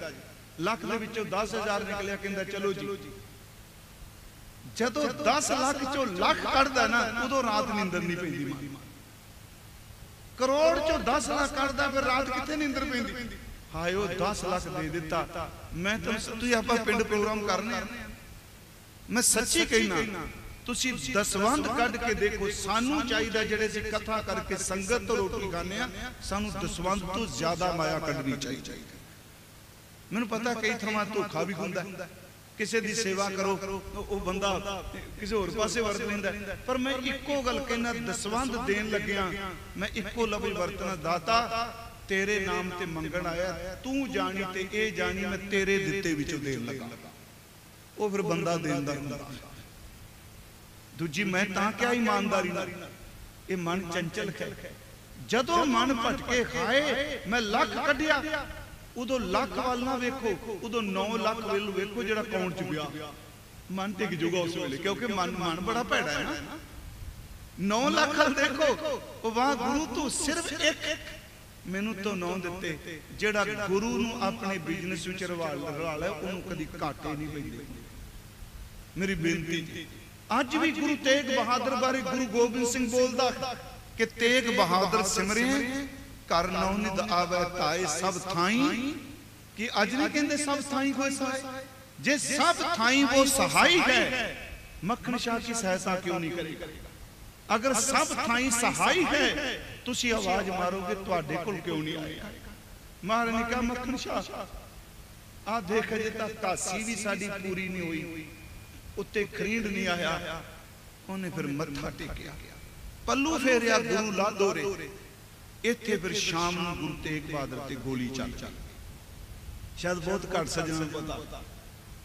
लख दे विचों 10,000 निकलिया कहंदा चलो जी। जदों 10 लाख चो लख कढ़दा ना उदों रात नींदर नहीं पैंदी। करोड़ चो 10 लाख कढ़दा फिर रात कित्थे नींदर पैंदी। हाय वो 10 लाख दे दिता, मैं तुसीं आपां पिंड प्रोग्राम करने, मैं सच्ची कहना तुसीं दसवंध कढ़ के देखो। सानू चाहिदा जिहड़े सी कथा करके संगत तो रोटी खाने आ, सानू दसवंध तो ज्यादा माया कढ़नी चाहिए। मैनूं पता कई थावां धोखा भी हुंदा, किसी की सेवा करो वो बंदा किसी होर पासे वरत लैंदा। पर मैं इक्को गल कहना, दसवंध देन लग्या मैं इक्को लफ्ज़ वरतना, दाता तेरे नाम ते मंगण आया, तू जानी ते ए जानी मैं तेरे दिते विचों देन लगा। वो फिर बंदा देंदा हुंदा। दूजी मैं तां क्या ईमानदारी नाल, ये मन चंचल है। जदों मन भटके खाए मैं लख कढ़िया, उदों लख वाल ना वेखो, उदों 9 लाख वेल वेखो जिहड़ा अकाउंट च पिया, मन टिक जूगा उस वेले, क्योंकि मन बड़ा भैड़ा है ना। 9 लाख देखो, वाह गुरु तू सिर्फ एक मैनू तो 9 दिते। जिहड़ा गुरु नूं अपने बिजनेस विच रला लै उहनूं कदी घाटे नहीं पैंदे। मेरी बेनती अज भी गुरु तेग बहादुर बारे गुरु गोबिंद सिंह बोलदा कि तेग बहादुर सिमरे कर नौनिध आवे ताए सब थाई। कि अज नहीं कहते सब थाई कोई सहाय, जे सब थाई वो सहाय है मक्खन शाह की सहायता क्यों नहीं करेगा। अगर सब थाई सहाय है तुसी आवाज मारोगे तुहाडे कोल क्यों नहीं आएगा। महाराज ने कहा मक्खन शाह आ देख अजे तक घासी भी साडी पूरी नहीं हुई, उत्ते खरीद नहीं आया। उन्हें फिर मत्था टेकिया, पल्लू फेरिया गुरु लादो रे। इत्थे फिर शाम नूं गुरु तेग बहादुर ते गोली चल शायद बहुत घट सजना पता।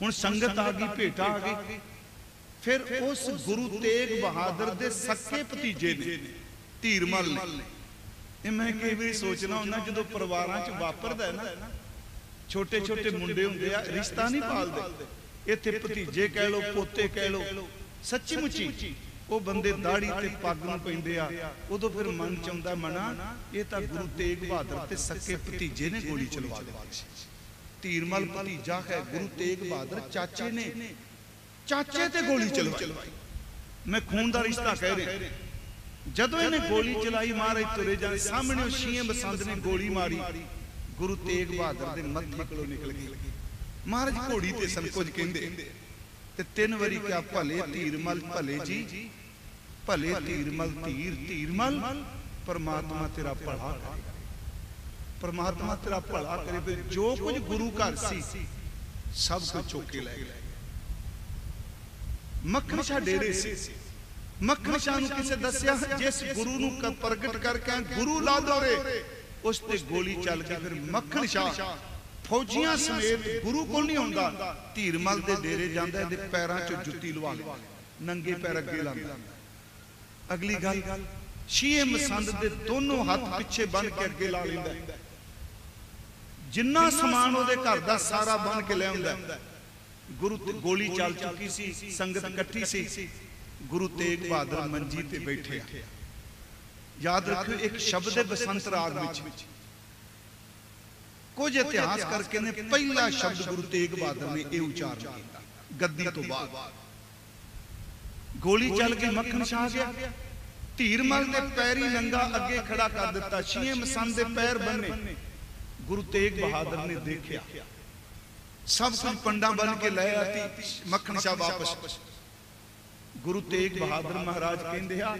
हुण संगत आ गई, भेटा आ गई। फिर उस गुरु तेग बहादुर दे सक्के भतीजे ने धीरमल ने, मैं कई बार सोचना हुंदा जदों परिवारां च वापरदा है ना, छोटे छोटे मुंडे हुंदे आ, रिश्ता नहीं पालदे। इत्थे भतीजे कह लो, पोते कह लो, सच्ची मुच्ची वो बंदे दाड़ी ते पग नूं पैंदे आ। उदों फिर मन च आउंदा मना ये तां गुरु तेग बहादुर ते सक्के भतीजे ने गोली चलवा दी। धीरमल भतीजा है, गुरु तेग बहादुर चाचे ने, चाचे ते गोली चलवाई। मैं खून दा रिश्ता कह रहा। जदों इन्हें गोली चलाई महाराज तुरे जाने, सामने शीएं बसंत ने गोली मारी, गुरु तेग बहादुर दे मत्थे कोलों निकल गई। महाराज घोड़ी ते सन कुछ कहंदे ते 3 वारी क्या भले धीरमल भले जी, भले धीरमल धीर धीरमल, परमात्मा तेरा भला करे, परमात्मा तेरा भला करे। फिर जो कुछ गुरु घर सी सब कुछ चुक के लै गए। मक्खन शाह डेरे से मक्खन शाह नूं किसे दस्सिया जिस गुरु नूं प्रगट करके गुरु ला दो रे उस ते गोली चल के फिर मक्खन शाह फौजियां समेत गुरु को नहीं आउंदा, धीरमल दे डेरे जांदा, इहदे पैरां च जुत्ती लवा ले, नंगे पैर अगे लांदा। अगली गल, शीए मसंद दे दोनों हाथ पिछे बन के अगे ला लैंदा, जिन्ना समान उहदे घर दा सारा बन के ले आउंदा। गुरु गोली चल चुकी सी, संगत इकट्ठी सी, गुरु तेग बहादुर मंजी ते बैठे। याद रखियो एक शब्द है बसंत राग विच, कुछ इतिहास करके ने पहला शब्द गुरु तेग बहादुर ने यह उच्चारण किया गद्दी तो बाद। गोली चल के मक्खन शाह गया, धीरमल दे पैरी नंगा अगे खड़ा कर दिता, छे मसंद दे पैर बन्ने। गुरु तेग बहादुर ने देखा सब कुछ पंडा बन के ले आती, मक्खन शाह वापस। गुरु तेग बहादुर महाराज कहंदे आ,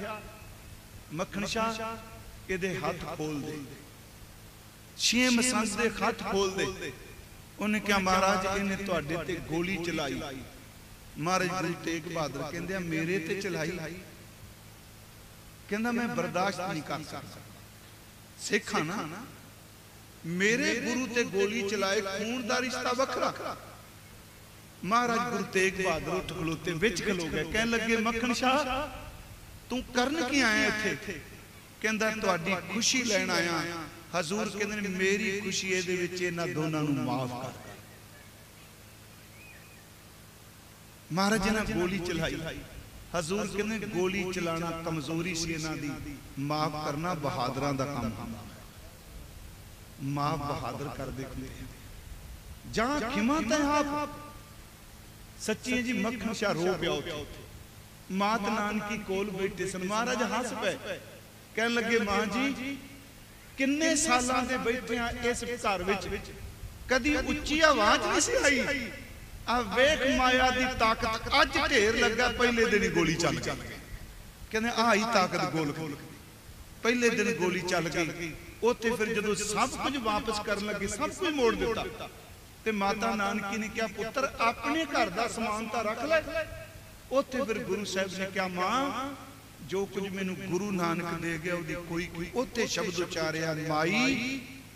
मक्खन शाह इहदे हाथ खोल दे, छे मसंद दे हाथ खोल दे। उन्हें क्या महाराज इन्हें तुहाडे ते गोली चलाई। महाराज गुरु तेग बहादुर कहंदे मेरे ते चलाई, कहंदा मैं बर्दाश्त नहीं कर सकता, सिख हां ना, मेरे गुरु ते गोली चलाए, खून दा रिश्ता वखरा। महाराज गुरु तेग बहादुर उठ खलोते, विच खलो गए, कहन लगे मक्खन शाह तू करन की आया इत्थे? कहंदा तुहाडी खुशी लैण आया। हजूर कहंदे मेरी खुशी इहदे विच इन्हां दोनां नूं माफ कर। महाराज ने गोली चलाई, हजूर कहंदे गोली चलाना कमजोरी सी इन्हां दी, माफ करना बहादुरां दा काम है। माफ बहादुर कर देते जहां खिमा तय आप सच्ची जी। मक्खन शाह रो पिया उथे, मात नानकी कोल बैठे सन। महाराज हस पे, कहन लगे मां जी किन्ने सालां दे बैठे इस घर विच, कदी उच्ची आवाज नहीं सी आई। आ वेख माया दी ताकत, अज ढेर लगा, पहले दिन गोली चल गई। कहंदे आई ताकत गोलक, पहले दिन गोली चल गई। उथे फिर जदों सब कुछ वापस करन लगे, सब कुछ मोड़ दिता, ते माता नानकी ने कहा पुत्र अपने घर दा समान तां रख ले। उथे फिर गुरु साहब ने कहा मां जो कुछ मैनू गुरु नानक दे गया उहदी कोई। उथे शब्द उचारिया माई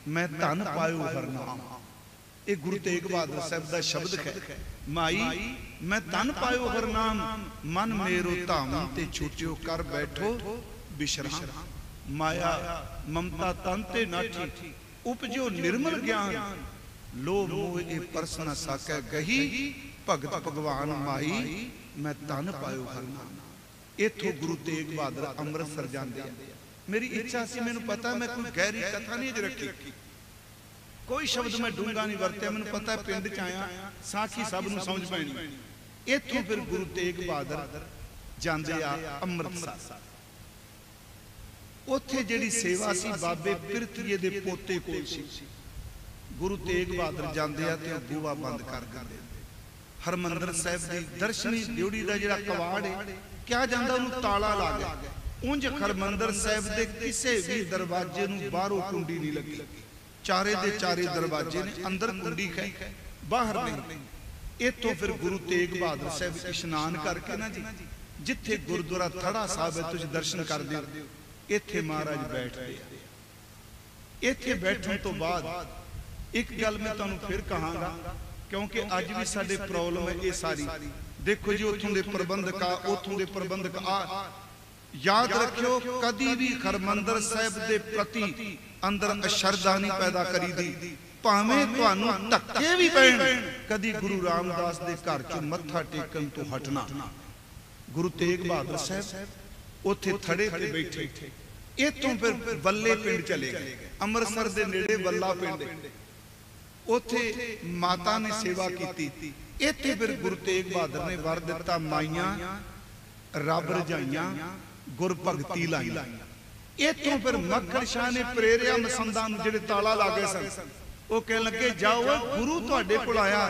मैं धन पायो हरनाम। ये गुरु तेग बहादुर साहब दा शब्द है, माई मैं धन पायो हरनाम, मन मेरो धाम ते छूटियो, कर बैठो विश्राम। माया ममता तन ते नाठी, उपजो निर्मल ज्ञान, लोभ मोह ए परस न साकै गही, भगत भगवान माई मैं धन पायो हरनाम। इथों गुरु तेग बहादुर अमृतसर जाते। मेरी इच्छा सी, मैनू पता मैं कोई गहरी कथा नहीं रखी, कोई शब्द मैं डूंगा नहीं वरत्या, मैनू पता पिंड च आया साखी सब नूं समझ पैनी। इथों फिर गुरु तेग बहादुर जाते आ अमृतसर। उथे जिहड़ी सेवा सी बाबे पिरथीए दे पोते कोल सी। गुरु तेग बहादुर जाते आ ते बूहा बंद कर दिंदे। हरमंदर साहिब दी दर्शनी ड्योढ़ी दा जिहड़ा कवाड़ है क्या जांदा उहनूं ताला ला गया। उंज हरमंदर साहिब दे किसे भी दरवाजे नूं बाहरों कुंडी नहीं लगी, चारे दे चारे दरवाजे ने, अंदर कुंडी है बाहर नहीं। इतों फिर गुरु तेग बहादुर साहब इशनान करके ना जी, जिथे गुरुद्वारा थड़ा साहब है तुसीं दर्शन कर दिओ, इत्थे महाराज बैठ गए। इत्थे बैठण तो बाद एक गल मैं तुहानूं फिर कहांगा, क्योंकि अज भी साडे प्रॉब्लम है ये सारी। देखो जी उथों दे प्रबंधक आ, उथों दे प्रबंधक आ, याद रखियो कदी भी हरमंदर साहब दे प्रति अंदर अशरदा नहीं पैदा करी दी, भावें तुहानूं धक्के भी पैण, कदी गुरु रामदास दे घर चों मत्था टेकण तो हटना। गुरु तेग बहादुर साहब उथे थड़े ते बैठे, इथों फिर वल्ले पिंड चले गए, अमृतसर दे नेड़े वल्ला पिंड, उथे माता ने सेवा की। इत्थे फिर गुरु तेग बहादुर ने वर दिता माइयां रब रजाइयां गुर भगती लाइयां। इथों फिर मक्खन शाह ने प्रेरिया मसंदां नूं जिहड़े ताला ला गए सन, वो कहण लगे जाओ गुरु तुहाडे कोल आया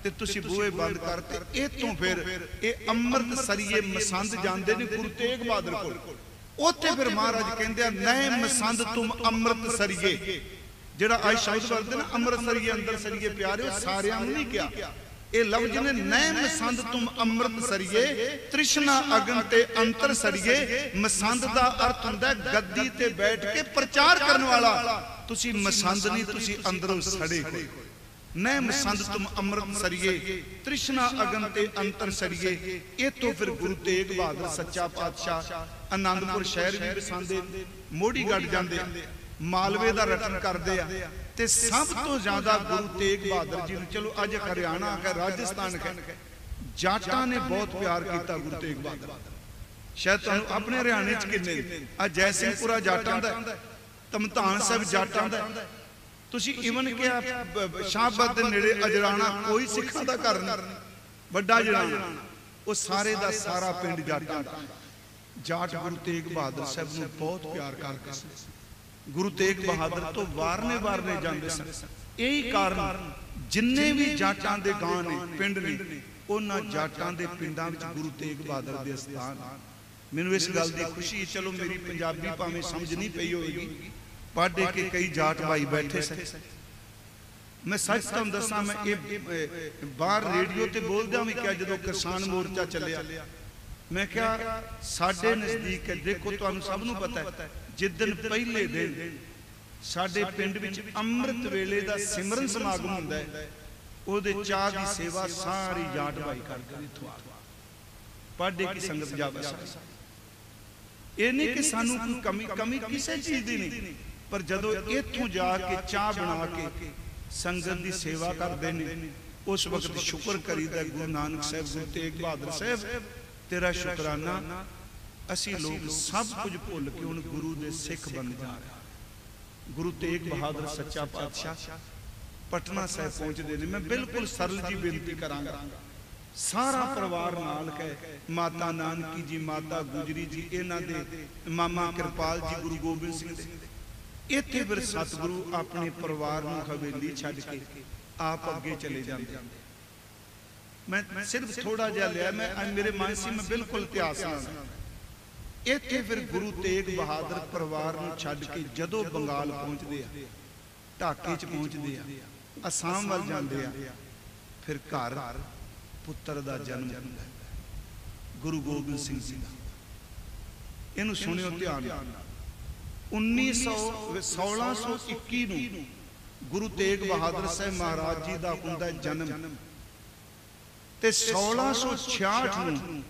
ते तुसीं बूहे बंद करते। इथों फिर ये अमृतसरीए मसंद जांदे ने गुरु तेग बहादुर कोल। उत्थे फिर महाराज कहंदे नए मसंद तुम अमृतसरीए, जिहड़ा आज शब्द वरतदे ना अमृतसरीए अंदर सरीए प्यारे, सारियां नूं नहीं कहा, ਇਹ ਲਫ਼ਜ਼ ਨੇ, ਨੈ ਮਸੰਦ ਤੁਮ ਅੰਮ੍ਰਿਤ ਸਰੀਏ, ਤ੍ਰਿਸ਼ਨਾ ਅਗਨ ਤੇ ਅੰਤਰ ਸਰੀਏ। ਮਸੰਦ ਦਾ ਅਰਥ ਹੁੰਦਾ ਗੱਦੀ ਤੇ ਬੈਠ ਕੇ ਪ੍ਰਚਾਰ ਕਰਨ ਵਾਲਾ। ਤੁਸੀਂ ਮਸੰਦ ਨਹੀਂ, ਤੁਸੀਂ ਅੰਦਰੋਂ ਸੜੇ ਹੋਏ। ਨੈ ਮਸੰਦ ਤੁਮ ਅੰਮ੍ਰਿਤ ਸਰੀਏ, ਤ੍ਰਿਸ਼ਨਾ ਅਗਨ ਤੇ ਅੰਤਰ ਸਰੀਏ। ਇਹ ਤੋਂ ਫਿਰ ਗੁਰੂ ਤੇਗ ਬਹਾਦਰ ਸੱਚਾ ਪਾਤਸ਼ਾਹ ਆਨੰਦਪੁਰ ਸ਼ਹਿਰ ਵੀ ਵਸਾਉਂਦੇ, ਮੋਢੀ ਗੱਡ ਜਾਂਦੇ, ਮਾਲਵੇ ਦਾ ਰਟਨ ਕਰਦੇ ਆ। ਤੇ ਸਭ ਤੋਂ ਜ਼ਿਆਦਾ ਗੁਰੂ ਤੇਗ ਬਹਾਦਰ ਜੀ ਨੂੰ, ਚਲੋ ਅੱਜ ਹਰਿਆਣਾ ਹੈ, ਰਾਜਸਥਾਨ ਹੈ, ਜਾਟਾਂ ਨੇ ਬਹੁਤ ਪਿਆਰ ਕੀਤਾ ਗੁਰੂ ਤੇਗ ਬਹਾਦਰ। ਸ਼ਾਇਦ ਤੁਹਾਨੂੰ ਆਪਣੇ ਹਰਿਆਣੇ ਚ ਕਿੰਨੇ, ਆ ਜੈ ਸਿੰਘਪੁਰਾ ਜਾਟਾਂ ਦਾ, ਧਮਧਾਨ ਸਾਹਿਬ ਜਾਟਾਂ ਦਾ। ਤੁਸੀਂ ਇਵਨ ਕਿਹਾ ਸ਼ਾਹਬਾਦ ਦੇ ਨੇੜੇ ਅਜਰਾਣਾ, ਕੋਈ ਸਿੱਖਾਂ ਦਾ ਘਰ ਨਹੀਂ, ਵੱਡਾ ਅਜਰਾਣਾ, ਉਹ ਸਾਰੇ ਦਾ ਸਾਰਾ ਪਿੰਡ ਜਾਟਾਂ ਦਾ। ਜਾਟ ਗੁਰੂ ਤੇਗ ਬਹਾਦਰ ਸਾਹਿਬ ਨੂੰ ਬਹੁਤ ਪਿਆਰ ਕਰਦੇ ਸਨ। ਗੁਰੂ ਤੇਗ ਬਹਾਦਰ ਤੋਂ ਵਾਰਨੇ ਵਾਰਨੇ ਜਾਂਦੇ ਸਨ। ਇਹੀ ਕਾਰਨ ਜਿੰਨੇ ਵੀ ਜਾਟਾਂ ਦੇ ਗਾਂ ਨੇ, ਪਿੰਡ ਨੇ, ਉਹਨਾਂ ਜਾਟਾਂ ਦੇ ਪਿੰਡਾਂ ਵਿੱਚ ਗੁਰੂ ਤੇਗ ਬਹਾਦਰ ਦੇ ਅਸਥਾਨ। ਮੈਨੂੰ ਇਸ ਗੱਲ ਦੀ ਖੁਸ਼ੀ, ਚਲੋ ਮੇਰੀ ਪੰਜਾਬੀ ਭਾਵੇਂ ਸਮਝ ਨਹੀਂ ਪਈ ਹੋਵੇਗੀ, ਪੜ੍ਹ ਕੇ ਕਈ ਜਾਟ ਭਾਈ ਬੈਠੇ ਸਨ। ਮੈਂ ਸੱਚ ਤੁਹਾਨੂੰ ਦੱਸਾਂ, ਮੈਂ ਇਹ ਬਾਹਰ ਰੇਡੀਓ ਤੇ ਬੋਲਦਿਆਂ ਵੀ ਕਿਹਾ, ਜਦੋਂ ਕਿਸਾਨ ਮੋਰਚਾ ਚੱਲਿਆ, ਮੈਂ ਕਿਹਾ ਸਾਡੇ ਨਜ਼ਦੀਕ ਹੈ, ਦੇਖੋ ਤੁਹਾਨੂੰ ਸਭ ਨੂੰ ਪਤਾ ਹੈ, ਜਿੱਦਣ ਪਹਿਲੇ ਦਿਨ ਸਾਡੇ ਪਿੰਡ ਵਿੱਚ ਅੰਮ੍ਰਿਤ ਵੇਲੇ ਦਾ ਸਿਮਰਨ ਸਮਾਗਮ ਹੁੰਦਾ ਹੈ, ਉਹਦੇ ਚਾਹ ਦੀ ਸੇਵਾ ਸਾਰੀ ਜਾਟ ਭਾਈ ਕਰਦੇ। ਇਥੋਂ ਪੜ੍ਹੇ ਕੀ ਸੰਗਤ ਜਾਵੇ। ਇਹ ਨਹੀਂ ਕਿ ਸਾਨੂੰ ਕੋਈ ਕਮੀ ਕਿਸੇ ਚੀਜ਼ ਦੀ ਨਹੀਂ, ਪਰ ਜਦੋਂ ਇੱਥੋਂ ਜਾ ਕੇ ਚਾਹ ਬਣਾ ਕੇ ਸੰਗਤ ਦੀ ਸੇਵਾ ਕਰਦੇ ਨੇ, ਉਸ ਵਕਤ ਸ਼ੁਕਰ ਕਰੀਦਾ, ਗੁਰੂ ਨਾਨਕ ਸਾਹਿਬ, ਗੁਰੂ ਤੇਗ ਬਹਾਦਰ ਸਾਹਿਬ, ਤੇਰਾ ਸ਼ੁਕਰਾਨਾ। ਅਸੀਂ ਲੋਕ ਸਭ ਕੁਝ ਭੁੱਲ ਕੇ ਹੁਣ ਗੁਰੂ ਦੇ ਸਿੱਖ ਬਣ ਜਾ ਰਹੇ। ਗੁਰੂ ਤੇਗ ਬਹਾਦਰ ਸੱਚਾ ਪਾਤਸ਼ਾਹ ਪਟਨਾ ਸਾਹਿਬ ਪਹੁੰਚਦੇ ਨੇ। ਮੈਂ ਬਿਲਕੁਲ ਸਰਲ ਜੀ ਬੇਨਤੀ ਕਰਾਂਗਾ, ਸਾਰਾ ਪਰਿਵਾਰ ਨਾਲ ਹੈ, ਮਾਤਾ ਨਾਨਕੀ ਜੀ, ਮਾਤਾ ਗੁਜਰੀ ਜੀ, ਇਹਨਾਂ ਦੇ ਮਾਮਾ ਕਿਰਪਾਲ ਜੀ, ਗੁਰੂ ਗੋਬਿੰਦ ਸਿੰਘ ਦੇ। ਇੱਥੇ ਫਿਰ ਸਤਿਗੁਰੂ ਆਪਣੇ ਪਰਿਵਾਰ ਨੂੰ ਹਵੇਲੀ ਛੱਡ ਕੇ ਆਪ ਅੱਗੇ ਚਲੇ ਜਾਂਦੇ। ਮੈਂ ਸਿਰਫ ਥੋੜਾ ਜਿਹਾ ਲਿਆ, ਮੈਂ ਮੇਰੇ ਮਨ ਸੀ, ਮੈਂ ਬਿਲਕੁਲ ਇਤਿਹਾਸ ਨਾਲ। ਇੱਥੇ ਫਿਰ ਗੁਰੂ ਤੇਗ ਬਹਾਦਰ ਪਰਿਵਾਰ ਨੂੰ ਛੱਡ ਕੇ ਜਦੋਂ ਬੰਗਾਲ ਪਹੁੰਚਦੇ ਆ, ਢਾਕੇ ਚ ਪਹੁੰਚਦੇ ਆ, ਅਸਾਮ ਵੱਲ ਜਾਂਦੇ ਆ, ਫਿਰ ਘਰ ਪੁੱਤਰ ਦਾ ਜਨਮ ਹੁੰਦਾ, ਗੁਰੂ ਗੋਬਿੰਦ ਸਿੰਘ ਜੀ ਦਾ। ਇਹਨੂੰ ਸੁਣਿਓ ਧਿਆਨ ਨਾਲ। 1621 ਨੂੰ ਗੁਰੂ ਤੇਗ ਬਹਾਦਰ ਸਾਹਿਬ ਮਹਾਰਾਜ ਜੀ ਦਾ ਹੁੰਦਾ ਜਨਮ, ਤੇ 1666 ਨੂੰ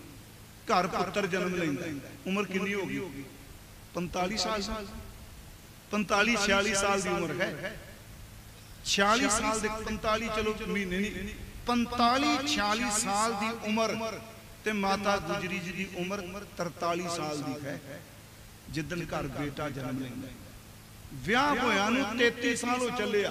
ਘਰ ਪੁੱਤਰ ਜਨਮ ਲੈਂਦਾ। ਉਮਰ ਕਿੰਨੀ ਹੋ ਗਈ? 45 ਸਾਲ, 45-46 ਸਾਲ ਦੀ ਉਮਰ ਹੈ। 46 ਸਾਲ ਦੇ 45, ਚਲੋ ਮਹੀਨੇ ਨਹੀਂ, 45-46 ਸਾਲ ਦੀ ਉਮਰ। ਤੇ ਮਾਤਾ ਗੁਜਰੀ ਜੀ ਦੀ ਉਮਰ 43 ਸਾਲ ਦੀ ਹੈ ਜਿੱਦਣ ਘਰ ਬੇਟਾ ਜਨਮ ਲੈਂਦਾ। ਵਿਆਹ ਹੋਇਆ ਨੂੰ 33 ਸਾਲ ਹੋ ਚੱਲਿਆ,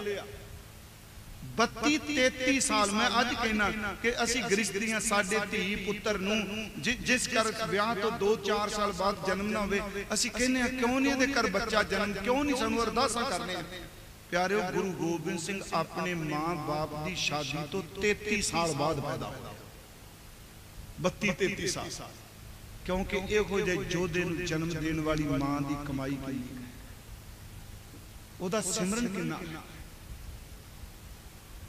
32-33 ਸਾਲ। ਮੈਂ ਅੱਜ ਕਹਿਣਾ ਕਿ ਅਸੀਂ ਗ੍ਰਿਸ਼ਤੀਆਂ, ਸਾਡੇ ਧੀ ਪੁੱਤਰ ਨੂੰ ਜਿਸ ਘਰ ਵਿਆਹ ਤੋਂ 2-4 ਸਾਲ ਬਾਅਦ ਜਨਮ ਨਾ ਹੋਵੇ, ਅਸੀਂ ਕਹਿੰਦੇ ਆ ਕਿਉਂ ਨਹੀਂ ਇਹਦੇ ਘਰ ਬੱਚਾ ਜਨਮ, ਕਿਉਂ ਨਹੀਂ ਸਾਨੂੰ ਅਰਦਾਸਾਂ ਕਰਨੇ। ਪਿਆਰਿਓ, ਗੁਰੂ ਗੋਬਿੰਦ ਸਿੰਘ ਆਪਣੇ ਮਾਂ ਬਾਪ ਦੀ ਸ਼ਾਦੀ ਤੋਂ 33 ਸਾਲ ਬਾਅਦ ਪੈਦਾ ਹੋਇਆ। 32-33 ਸਾਲ, ਕਿਉਂਕਿ ਇਹੋ ਜਿਹੇ ਯੋਧੇ ਨੂੰ ਜਨਮ ਦੇਣ ਵਾਲੀ ਮਾਂ ਦੀ ਕਮਾਈ ਕਿੰਨੀ, ਉਹਦਾ ਸਿਮਰਨ ਕਿੰਨਾ।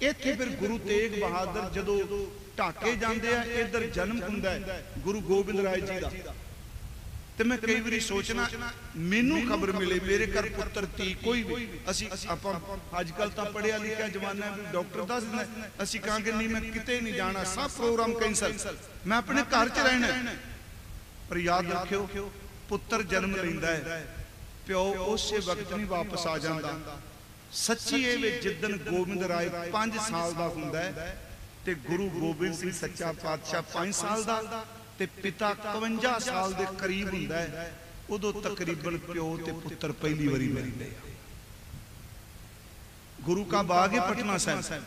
ਇੱਥੇ ਫਿਰ ਗੁਰੂ ਤੇਗ ਬਹਾਦਰ ਜਦੋਂ ਢਾਕੇ ਜਾਂਦੇ ਆ, ਇੱਧਰ ਜਨਮ ਹੁੰਦਾ ਹੈ ਗੁਰੂ ਗੋਬਿੰਦ ਰਾਏ ਜੀ ਦਾ। ਤੇ ਮੈਂ ਕਈ ਵਾਰੀ ਸੋਚਣਾ, ਮੈਨੂੰ ਖਬਰ ਮਿਲੇ ਮੇਰੇ ਘਰ ਪੁੱਤਰ ਧੀ ਕੋਈ ਵੀ, ਆਪਾਂ ਅੱਜ ਕੱਲ ਤਾਂ ਪੜਿਆ ਲਿਖਿਆ ਜਮਾਨਾ, ਡਾਕਟਰ ਦੱਸ ਦਿੰਦਾ, ਅਸੀਂ ਕਹਾਂਗੇ ਨਹੀਂ ਮੈਂ ਕਿਤੇ ਨਹੀਂ ਜਾਣਾ, ਸਭ ਪ੍ਰੋਗਰਾਮ ਕੈਂਸਲ, ਮੈਂ ਆਪਣੇ ਘਰ 'ਚ ਰਹਿਣਾ। ਪਰ ਯਾਦ ਰੱਖਿਓ, ਪੁੱਤਰ ਜਨਮ ਲੈਂਦਾ ਹੈ, ਪਿਓ ਉਸੇ ਵਕਤ ਨਹੀਂ ਵਾਪਸ ਆ ਜਾਂਦਾ। ਸੱਚੀ ਇਹ ਵਿੱਚ ਜਿੱਦਣ ਗੋਬਿੰਦ ਰਾਏ 5 ਸਾਲ ਦਾ ਹੁੰਦਾ ਹੈ ਤੇ ਗੁਰੂ ਗੋਬਿੰਦ ਸਿੰਘ ਸੱਚਾ ਪਾਤਸ਼ਾਹ 5 ਸਾਲ ਦਾ, ਤੇ ਪਿਤਾ 51 ਸਾਲ ਦੇ ਕਰੀਬ ਹੁੰਦਾ ਹੈ, ਉਦੋਂ ਤਕਰੀਬਨ ਪਿਓ ਤੇ ਪੁੱਤਰ ਪਹਿਲੀ ਵਾਰੀ ਮਿਲਦੇ ਆ। ਗੁਰੂ ਕਾ ਬਾਗ ਹੈ ਪਟਨਾ ਸਾਹਿਬ,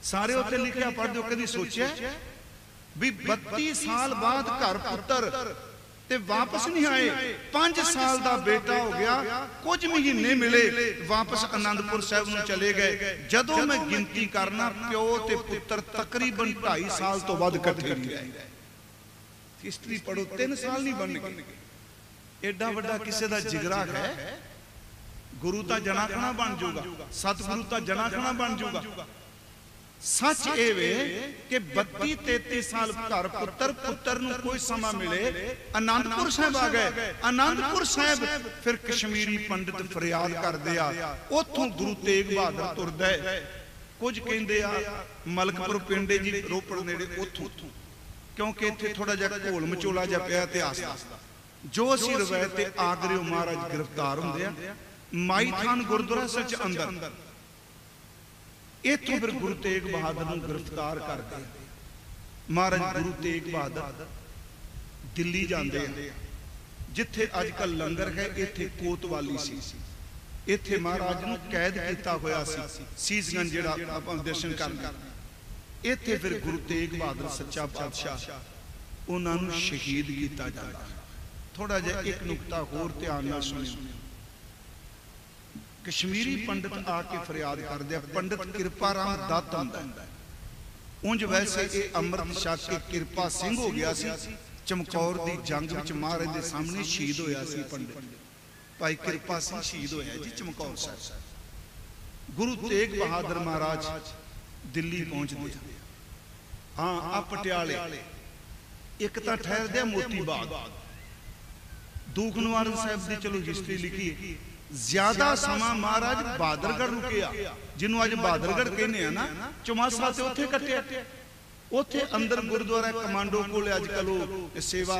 ਸਾਰੇ ਉੱਤੇ ਲਿਖਿਆ ਪੜ੍ਹਦੇ ਹੋ। ਕਦੀ ਸੋਚਿਆ ਵੀ 32 ਸਾਲ ਬਾਅਦ ਘਰ ਪੁੱਤਰ ਤੇ ਵਾਪਸ ਨਹੀਂ ਆਏ? 5 ਸਾਲ ਦਾ ਬੇਟਾ ਹੋ ਗਿਆ, ਕੁਝ ਮਹੀਨੇ ਮਿਲੇ, ਵਾਪਸ ਆਨੰਦਪੁਰ ਸਾਹਿਬ ਨੂੰ ਚਲੇ ਗਏ। ਜਦੋਂ ਮੈਂ ਗਿਣਤੀ ਕਰਨਾ, ਪਿਓ ਤੇ ਪੁੱਤਰ ਤਕਰੀਬਨ 2.5 ਸਾਲ ਤੋਂ ਵੱਧ ਇਕੱਠੇ ਨਹੀਂ ਰਹੇ। ਹਿਸਟਰੀ ਪੜੋ, 3 ਸਾਲ ਨਹੀਂ ਬਣ ਗਏ। ਐਡਾ ਵੱਡਾ ਕਿਸੇ ਦਾ ਜਿਗਰਾ ਹੈ। ਗੁਰੂ ਤਾਂ ਜਨਾਖਣਾ ਬਣ ਜਾਊਗਾ, ਸਤਿਗੁਰੂ ਤਾਂ ਜਨਾਖਣਾ ਬਣ ਜਾਊਗਾ। सच ये वे कि 32-33 साल घर पुत्र नूं कोई समा मिले आनंदपुर साहिब आ गए। आनंदपुर साहिब फिर कश्मीरी पंडित फरियाद करदे आ, उथों गुरु तेग बहादुर तुरदा है। कुछ कहंदे आ मलकपुर पिंड जी रोपड़ नेड़े, उथों क्योंकि इत्थे थोड़ा जिहा घोल मचोला जिहा पिया इतिहास दा। जो असीं रवायत ते आगरे महाराज गिरफ्तार हुंदे आ माई थान गुरुद्वारा सच अंदर, इत्थों फिर गुरु तेग बहादुर नूं गिरफ्तार करके महाराज गुरु तेग बहादुर दिल्ली जाते हैं, जिथे अजकल लंगर है इत्थे कोतवाली सी, इत्थे महाराज नूं कैद किया होया सी, सीसगंज जिहड़ा आपां दर्शन करना। इत्थे फिर गुरु तेग बहादुर सच्चा पातशाह उन्हां नूं शहीद किया जाता। थोड़ा जिहा एक नुकता होर ध्यान नाल सुणिओ। कश्मीरी पंडित आके फरियाद करदे, पंडित कृपा राम दत्त हुंदा है। उंज वैसे ये अमृत छक के कृपा सिंह हो गया सी, चमकौर दी जंग विच महाराज दे सामने शहीद होया सी। पंडित भाई कृपा सिंह शहीद होया जी चमकौर साहिब। गुरु तेग बहादुर महाराज दिल्ली पहुंचदे, हाँ आ पटियाले एक तां ठहरदे मोती बाग। दुख निवारण साहिब दी चलो हिस्ट्री लिखी, ज्यादा समा महाराज बहादुरगढ़ रुकिया, जिन्हों अज बहादुरगढ़ कहने हैं ना, चौमासा ते उत्थे कट्टिया। उत्थे अंदर गुरुद्वारा कमांडो कोल अजकल सेवा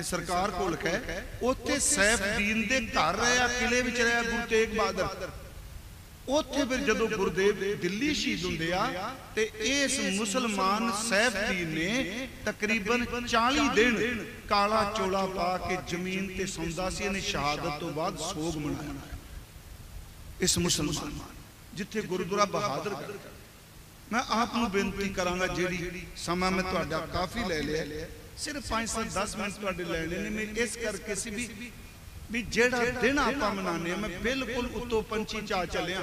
सरकार कोल है, उत्थे सैफदीन दे घर रहा, किले विच रहा गुरु तेग बहादुर। उत्थे फिर जदों गुरुदेव दिल्ली शहीद हुंदे आ ते इस मुसलमान सैफदीन ने तकरीबन 40 दिन काला चोला पा के जमीन ते सौंदा सी। इहने शहादत तो बाद सोग मनाया इस मुसलमान जिथे गुरुद्वारा बहादुरगढ़। मैं आपको बेनती करांगा, जिहड़ी समा मैं तुहाडा काफ़ी ले लिया, सिर्फ 5 से 10 मिनट तुहाडे लैणे ने। मैं इस करके सी भी जेड़ा दिन आपां मनाने, मैं बिल्कुल उत्तों पंछी चा चलिया,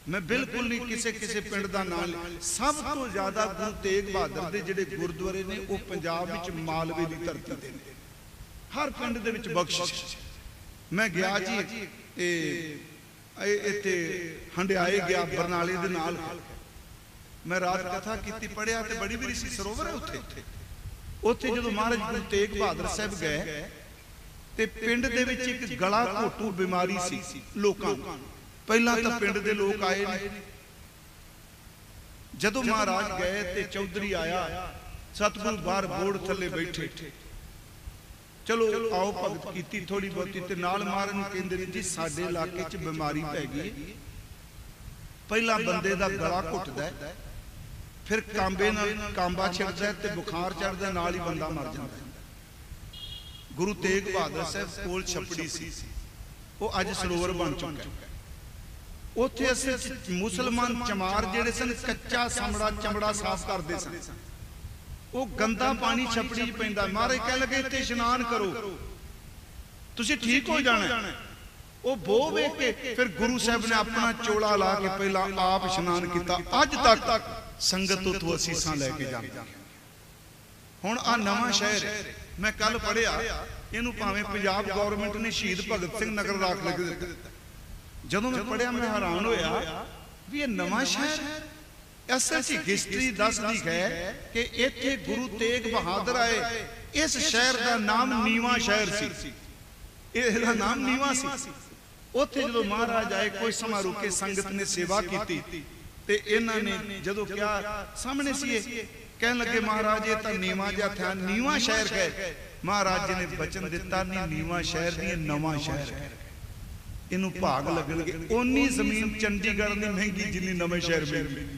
मैं बिल्कुल नहीं किसे किसे पिंड दा नाम। सब तो ज्यादा गुरु तेग बहादुर दे जिहड़े गुरुद्वारे ने वो पंजाब विच मालवे दी धरती ते ने, हर पिंड दे विच बख्शिश। मैं गया जी इत्थे हंडियाए गया बरनाले दे नाल, मैं रात कथा की पढ़िया ते बड़ी बड़ी सी सरोवर है उत्थे। उत्थे जदों महाराज गुरु तेग बहादुर साहब गए ते पिंड दे विच एक गला घोटू बीमारी सी लोकां नूं। पहला तो पिंड दे लोग आए नहीं, जदों महाराज गए ते चौधरी आया, सतगुरु बाहर बोर्ड थले बैठे, चलो आओ भगत कीती थोड़ी बहुती ते नाल महाराज नूं कहंदे जी साडे इलाके च बीमारी पै गई। पहला बंदे दा गला घुटदा है, फिर कांबे नाल कांबा छिड़दा ते बुखार चढ़दा, नाल ही बंदा मर जांदा। गुरु तेग बहादुर साहब कोल छपड़ी सी, वो अज सरोवर बन चुका है। उत्थे असीं मुसलमान चमार जिहड़े सन कच्चा समड़ा चमड़ा साफ करदे सन, वो गंदा पानी छपड़ी च पैंदा। महाराज कह लगे इत्थे इशनान करो तुसीं ठीक हो जाना। वो बो वेख के फिर गुरु साहब ने अपना चोला ला के पहला आप इशनान किया। अज तक संगत उत्थों असीसां लैके जांदी। हुण आ नवां शहर है, मैं कल पढ़िया, इहनूं भावें पंजाब गौरमेंट ने शहीद भगत सिंह नगर राख लिख दिता। जदों मैं पढ़िया मैं हैरान होया भी ये नवां शहर। असल च हिस्ट्री दसदी है कि इत्थे गुरु तेग बहादुर आए। इस शहर का नाम नीवा शहर सी, इहदा नाम नीवा सी। उत्थे जदों महाराज आए कोई समा रुके, संगत ने सेवा की ते इन्हां ने जदों क्या सामने सी कहन लगे महाराज ये तो नीवा जिहा था, नीवा शहर है। महाराज जी ने वचन दिता नहीं नीवा शहर नहीं नवां शहर है, इनू भाग लगणगे। ओनी जमीन चंडीगढ़ नहीं महंगी जिन्नी नवें शहर में।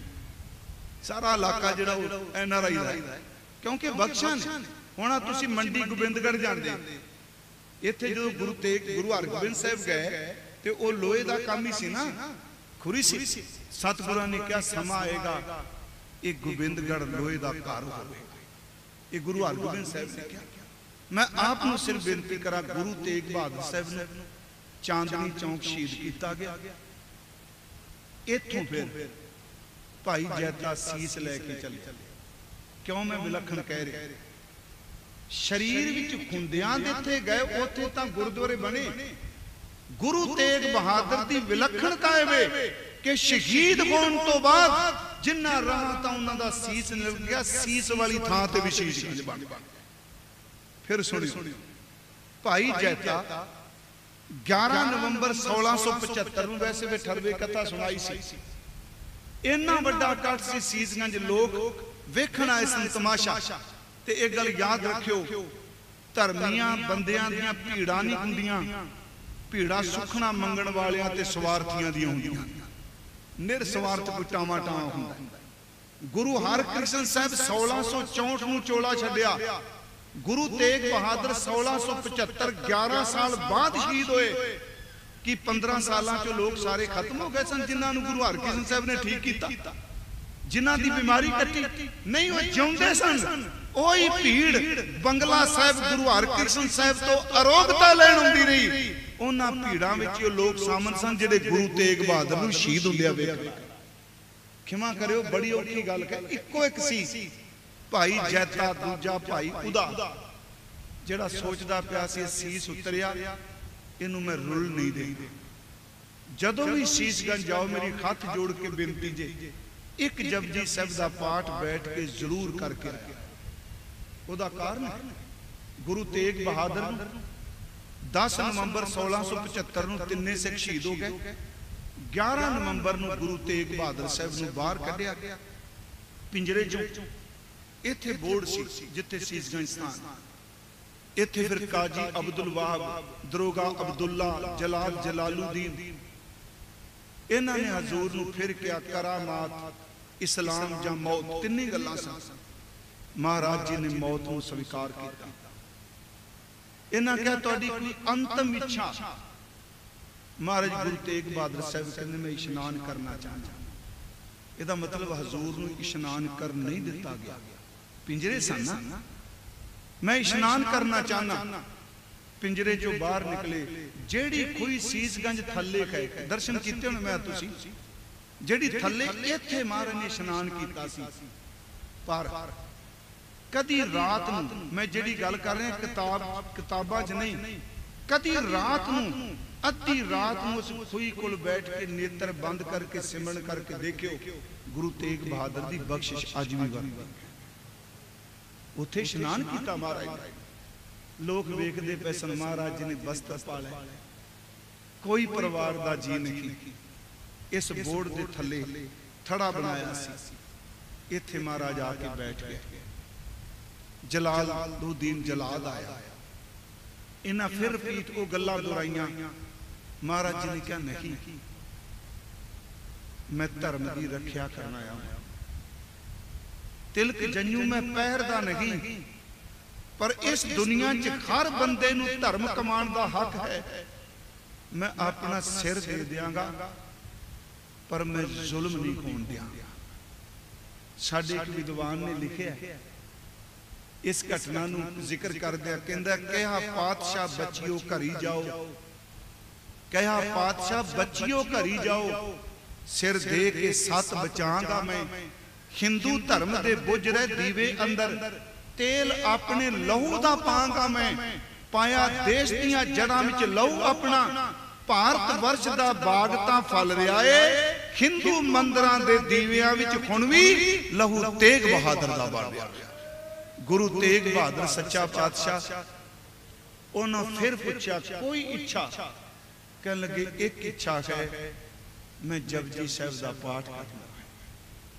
सारा इलाका जिहड़ा NRI दा है, क्योंकि बख्शा ने। हुण तुसीं मंडी गोबिंदगढ़ जांदे, इत्थे जो गुरु हरगोबिंद साहब गए ते वो लोहे दा काम ही सी ना, खुरी सी। सतगुरां ने कहा समा आएगा ये गोबिंदगढ़ लोहे दा घर होवेगा। ये गुरु हरगोबिंद साहब ने कहा। मैं आप नूं सिर्फ बेनती करा, गुरु तेग बहादुर साहब ने चांदनी चौक शहीद किया गया। इत्थों फिर भाई जैता सीस लैके चले। क्यों मैं विलखण कह रहा, शरीर विच खुंदियां जिथे गए उत्थे तां गुरुद्वारे बने। गुरु तेग बहादुर दी विलखणता है कि शहीद होने तो बाद जिन्ना राह तां उन्हां दा सीस निकल गया, सीस वाली थां ते भी शीशगंज बन गया। फिर सुनियो भाई जैता 11 नवंबर 1675 ਨੂੰ वैसे भी 18 कथा सुनाई सी। इन्ना बड़ा कट सी सीसगंज, लोग वेखण आए सन तमाशा। ते एक गल याद रखियो, धर्मियां बंदियां दियां भीड़ां नहीं हुंदियां, भीड़ा सुखना मंगण वालियां ते स्वार्थियां दियां हुंदियां। निरस्वार्थ कोई टावा टावा हुंदा। गुरु हरकृष्ण साहब 1664 ਨੂੰ ਚੋਲਾ ਛੱਡਿਆ। गुरु तेग बहादुर 1675 11 साल बाद शहीद होए। कि 15 साल चो लोग सारे खत्म हो गए सन जिन्होंने गुरु हरकृष्ण साहब ने ठीक किया, जिन्हां दी बीमारी कटी नहीं, वो जिउंदे सन। ओही भीड़ बंगला साहब गुरु हरकृष्ण साहब तो अरोगता लैण आउंदी रही। उन्हां भीड़ां विच लोग शामिल सन जिहड़े गुरु तेग बहादुर नूं शहीद हुंदिया वेख। खिमा करियो, बड़ी औखी गल है। इक्को एक सी भाई जैता, दूजा भाई उदा, जिहड़ा सोचदा पिया सी सीस उतरिया, इनू मैं रुल नहीं दे। जदों भी शीशगंज जाओ मेरी हथ जोड़ के बेनती जे, एक जपजी साहब दा पाठ बैठ के जरूर करके आया। उहदा कारण गुरु तेग बहादुर 10 नवंबर 1675 ਨੂੰ ਤਿੰਨੇ सिख शहीद हो गए। 11 नवंबर ਨੂੰ गुरु तेग बहादुर साहब ਨੂੰ बाहर कढ़िया पिंजरे चों। इत्थे बोर्ड सी जिथे सीसगंज स्थान, इत्थे फिर काजी अब्दुल वाहब, दरोगा अब्दुल्ला, जलाल जलालुद्दीन, इन्हां ने हजूर नूं फिर क्या करामात, इस्लाम जां मौत, तिन्नी गल्लां सन। महाराज जी ने मौत नूं स्वीकार किया। इन्हां कहा तुहाडी कोई अंतिम इच्छा? महाराज गुरु तेग बहादुर साहब कहंदे मैं इशनान करना चाहता। इहदा मतलब हजूर नूं इशनान कर नहीं दिता गया, पिंजरे सन ना। मैं इशनान करना चाहना। पिंजरे चो बाहर निकले, जेड़ी खुई सीसगंज थले है, दर्शन कीते होने मैं तुसी, जेड़ी थले इत्थे महाराज ने इशनान कीता सी। पर कदी रात नूं, मैं जेड़ी गल कर रहा किताबां च नहीं, कदी रात नूं अद्धी रात नूं उस खुई कोल बैठ के नेत्र बंद करके सिमरन करके देखियो, गुरु तेग बहादुर दी बख्शिश अज भी वरती। उत्थे इशनान किया महाराज ने। लोग वेखदे पे सन, महाराज जी ने बस्तर पाले, कोई परिवार दा जी नहीं। इस बोर्ड दे थले थड़ा बनाया सी, इत्थे महाराज आके बैठ गए। जलालुद्दीन जलाद आया, इन्हां फिर पीठ को गल्लां दोहराइयां। महाराज जी ने कहा नहीं, मैं धर्म की रखिया करना आया हूं। तिलक जन्यू मैं पहरदा नहीं, पर इस दुनिया च हर बंदे नूं धर्म कमाण दा हक है। मैं अपना सिर दे दियांगा, पर मैं जुल्म नहीं होण दियांगा। साडे एक विद्वान ने लिखिया इस घटना नूं जिक्र करदिया, कहंदा कहा पातशाह बचियो घरी जाओ, कहा पातशाह बचियो घरी जाओ, सिर दे के सत बचांगा मैं। हिंदू धर्म दे बुझ रहे दीवे अंदर, तेल अपने लहू दा पांगा मैं। पाया देश दियां जड़ां विच लहू अपना, भारत वर्ष दा बाग तां फल रिहा है। हिंदू मंदिरां दे दीवियां विच हुण वी लहू तेग बहादुर दा बण रिहा। गुरु तेग बहादुर सच्चा पातशाह, उन्होंने फिर पूछा कोई इच्छा? कहने लगे एक इच्छा है, मैं जपजी साहब दा पाठ करना।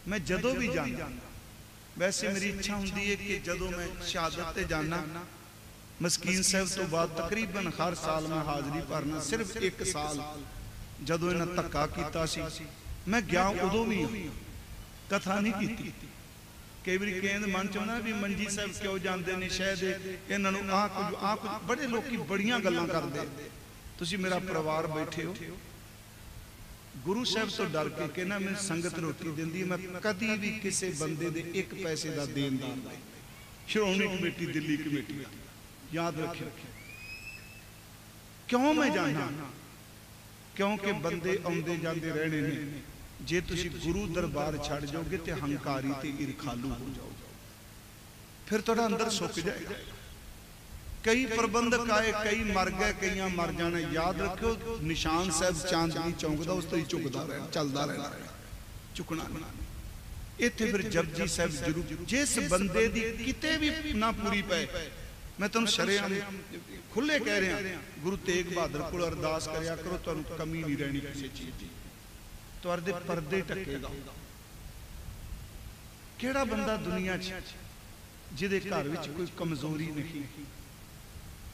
मैं जदों भी जाना, वैसे मेरी इच्छा होंदी है कि जदों मैं शहादत ते जाना, मस्कीन साहब तो बाद तकरीबन हर साल मैं हाजरी भरना। सिर्फ एक साल जदों इन्हां धक्का कीता सी, मैं गया उदों भी कथा नहीं की। कई बार कहते मन च होंदा भी मंजी साहब क्यों जाते हैं, शायद इन्हां नूं आ कुछ बड़े लोग बड़ियां गल्लां करदे। तुसीं मेरा परिवार बैठे हो, गुरु साहब तो डर के कहना मैं संगत रोटी देंदी, मैं कदी भी किसी बंदे दे एक पैसे का देनदार नहीं। श्रोमणी कमेटी दिल्ली कमेटी याद रखियो। क्यों मैं जाना? क्योंकि बंदे आउंदे जांदे रहने ने। जे तुसी गुरु दरबार छड़ जाओगे तो हंकारी ते ईरखालू हो जाओगे, फिर थोड़ा अंदर सुक जाएगा। कई प्रबंधक आए, कई मर गए, कई मर जाने। याद रखो निशान साहब चांदनी चौंक दा उस तो ही झुकदा रहना, चलदा रहना, झुकना नहीं। इत्थे फिर जपजी साहब जरूर जिस बंदे दी किते भी ना पूरी पै, मैं तुहानूं शरेआम खुले कह रहा, गुरु तेग बहादुर कोल अरदास करया करो, तुहानूं कमी नहीं रहनी किसी चीज की, तुहाडे पर्दे ढकेगा। किहड़ा बंदा दुनिया च जिहदे घर विच कोई कमजोरी नहीं,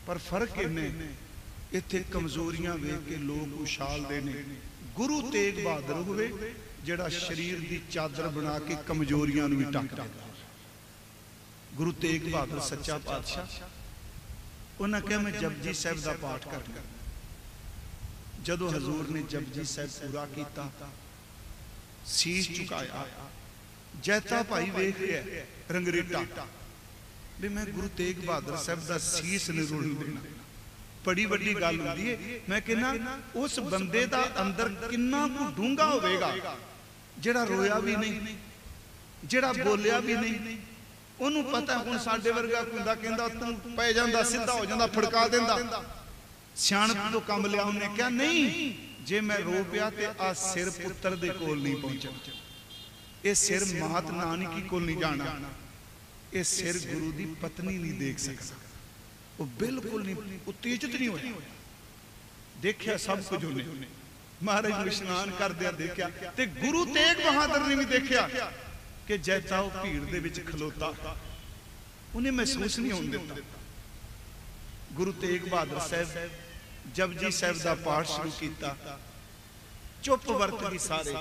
पर फर्क इन्ने इत्थे कमजोरियां वेख के लोग उछालदे ने। गुरु तेग बहादुर होवे जिहड़ा शरीर दी चादर बना के कमजोरियां नूं भी ढक दिंदा। गुरु तेग बहादुर सच्चा पातशाह उन्हें कहा मैं जपजी साहब का पाठ करना। जदों हजूर ने जपजी साहब पूरा किया, शीश झुकाया, जैता भाई वेख गया रंगरेटा भी मैं गुरु तेग बहादुर साहब का शीश नहीं रोल देना, बड़ी बड़ी गल होंदी है। मैं कहना उस बंदे का अंदर कितना कु डूंगा होवेगा, जिहड़ा रोया भी नहीं, जिहड़ा बोलिया भी नहीं। ਉਹਨੂੰ पता हुण साडे वर्गा हुंदा कहंदा तूं पै जांदा सिद्धा हो जांदा फड़का देंदा, सियाणप तो कम लिया। उन्हें कहा नहीं, जे मैं रो पिया ते आ सिर पुत्र दे कोल नहीं पहुंचना, ये सिर मात नानी की कोल नहीं जाना, ये सिर गुरु दी पत्नी नहीं देख सकता। वो बिल्कुल नहीं उत्तेजित नहीं होया, देखिया सब कुछ उन्हें महाराज नूं इशनान करदिया देखिया, ते गुरु तेग बहादुर ने भी देखिया कि जैसा वो भीड़ दे विच खलोता, उन्हें महसूस नहीं होने दिता। गुरु तेग बहादुर साहब जपजी साहब का पाठ शुरू किया, चुप वर्त गई सारे।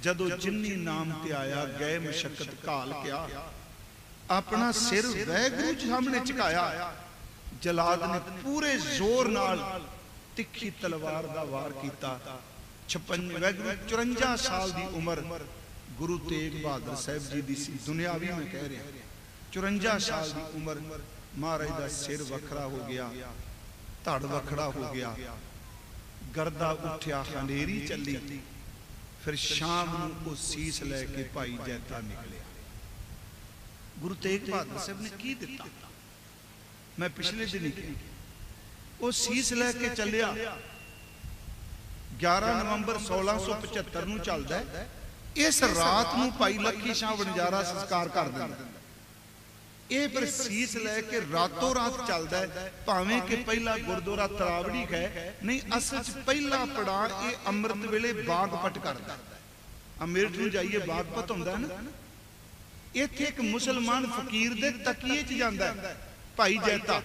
जदों जिन्नी नाम ते आया गए मशक्कत घाल क्या, अपना सिर वैगुरु सामने झुकाया। जलाद ने पूरे जोर नाल तिखी तलवार का वार किया। 54 साल की उम्र गुरु तेग बहादुर साहब जी दी सी, दुनियावी मैं कह रहा। 54 साल की उम्र, महाराज का सिर वखरा हो गया, धड़ वखरा हो गया, गर्दा उठ्या, हनेरी चली। फिर शाम नूं वो सीस लैके भाई जैता निकलिया। गुरु तेग बहादुर साहब ने की दिता, मैं पिछले दिन ही वो सीस लैके चलिया। 11 नवंबर 1675 नूं चलदा है। इस रात नूं भाई लखी शाह वणजारा संस्कार कर दिंदा। ये फिर सीस लैके रातों रात चलता है, भावें कि पहला गुरुद्वारा तरावड़ी है नहीं, असल च पहला पड़ा ये अमृत वेले बागपट करता है। अमेरिट नूं जाइए बागपट हुंदा है ना, इत्थे एक मुसलमान फकीर दे तकीए च जांदा है भाई जैता,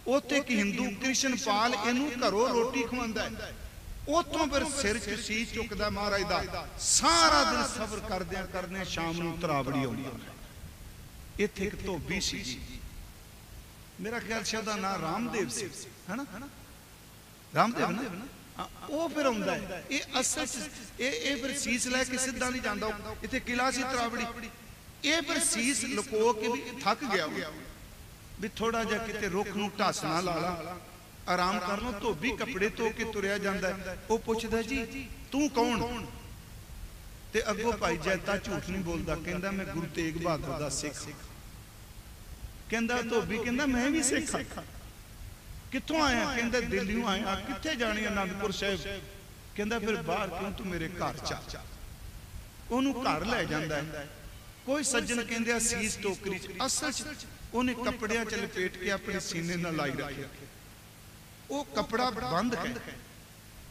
उत्थे एक हिंदू कृष्ण पाल इनू घरों रोटी खवांदा है। उतों फिर सिर च सीस चुकदा महाराज दा। सारा दिन सफर करदे करदे शाम नूं तरावड़ी आउंदा। इत्थे एक धोबी सी, मेरा ख्याल शायद दा नाम रामदेव सी, है ना, रामदेव ना। वो फिर आउंदा है, ये असल च ये फिर सीस लैके सीधा नहीं जांदा। इत्थे किला सी तरावड़ी, ये फिर सीस लुको के भी थक गया भी थोड़ा जिहा किते रुख नूं ढस ना ला ला, आराम कर लो। धोबी कपड़े धो के तुरया जांदा है। वो पुछदा जी तू कौन, ते अगों भाई जैता झूठ नहीं बोलदा, कहंदा मैं गुरु तेग बहादुर दा सिख। कहंदा धोबी कहंदा मैं भी सिख हां। कित्थों आया, कहंदा दिल्लीओं आया। कित्थे जाणी, आनंदपुर साहिब। कहंदा फिर बाहर क्यों, तू मेरे घर चा। ओनू घर लै जांदा है। कोई सज्जन कहंदे सीस टोकरी च, असल च ओने कपड़ियां च लपेट के अपने सीने नाल लाई रखिया। वो कपड़ा बंद है।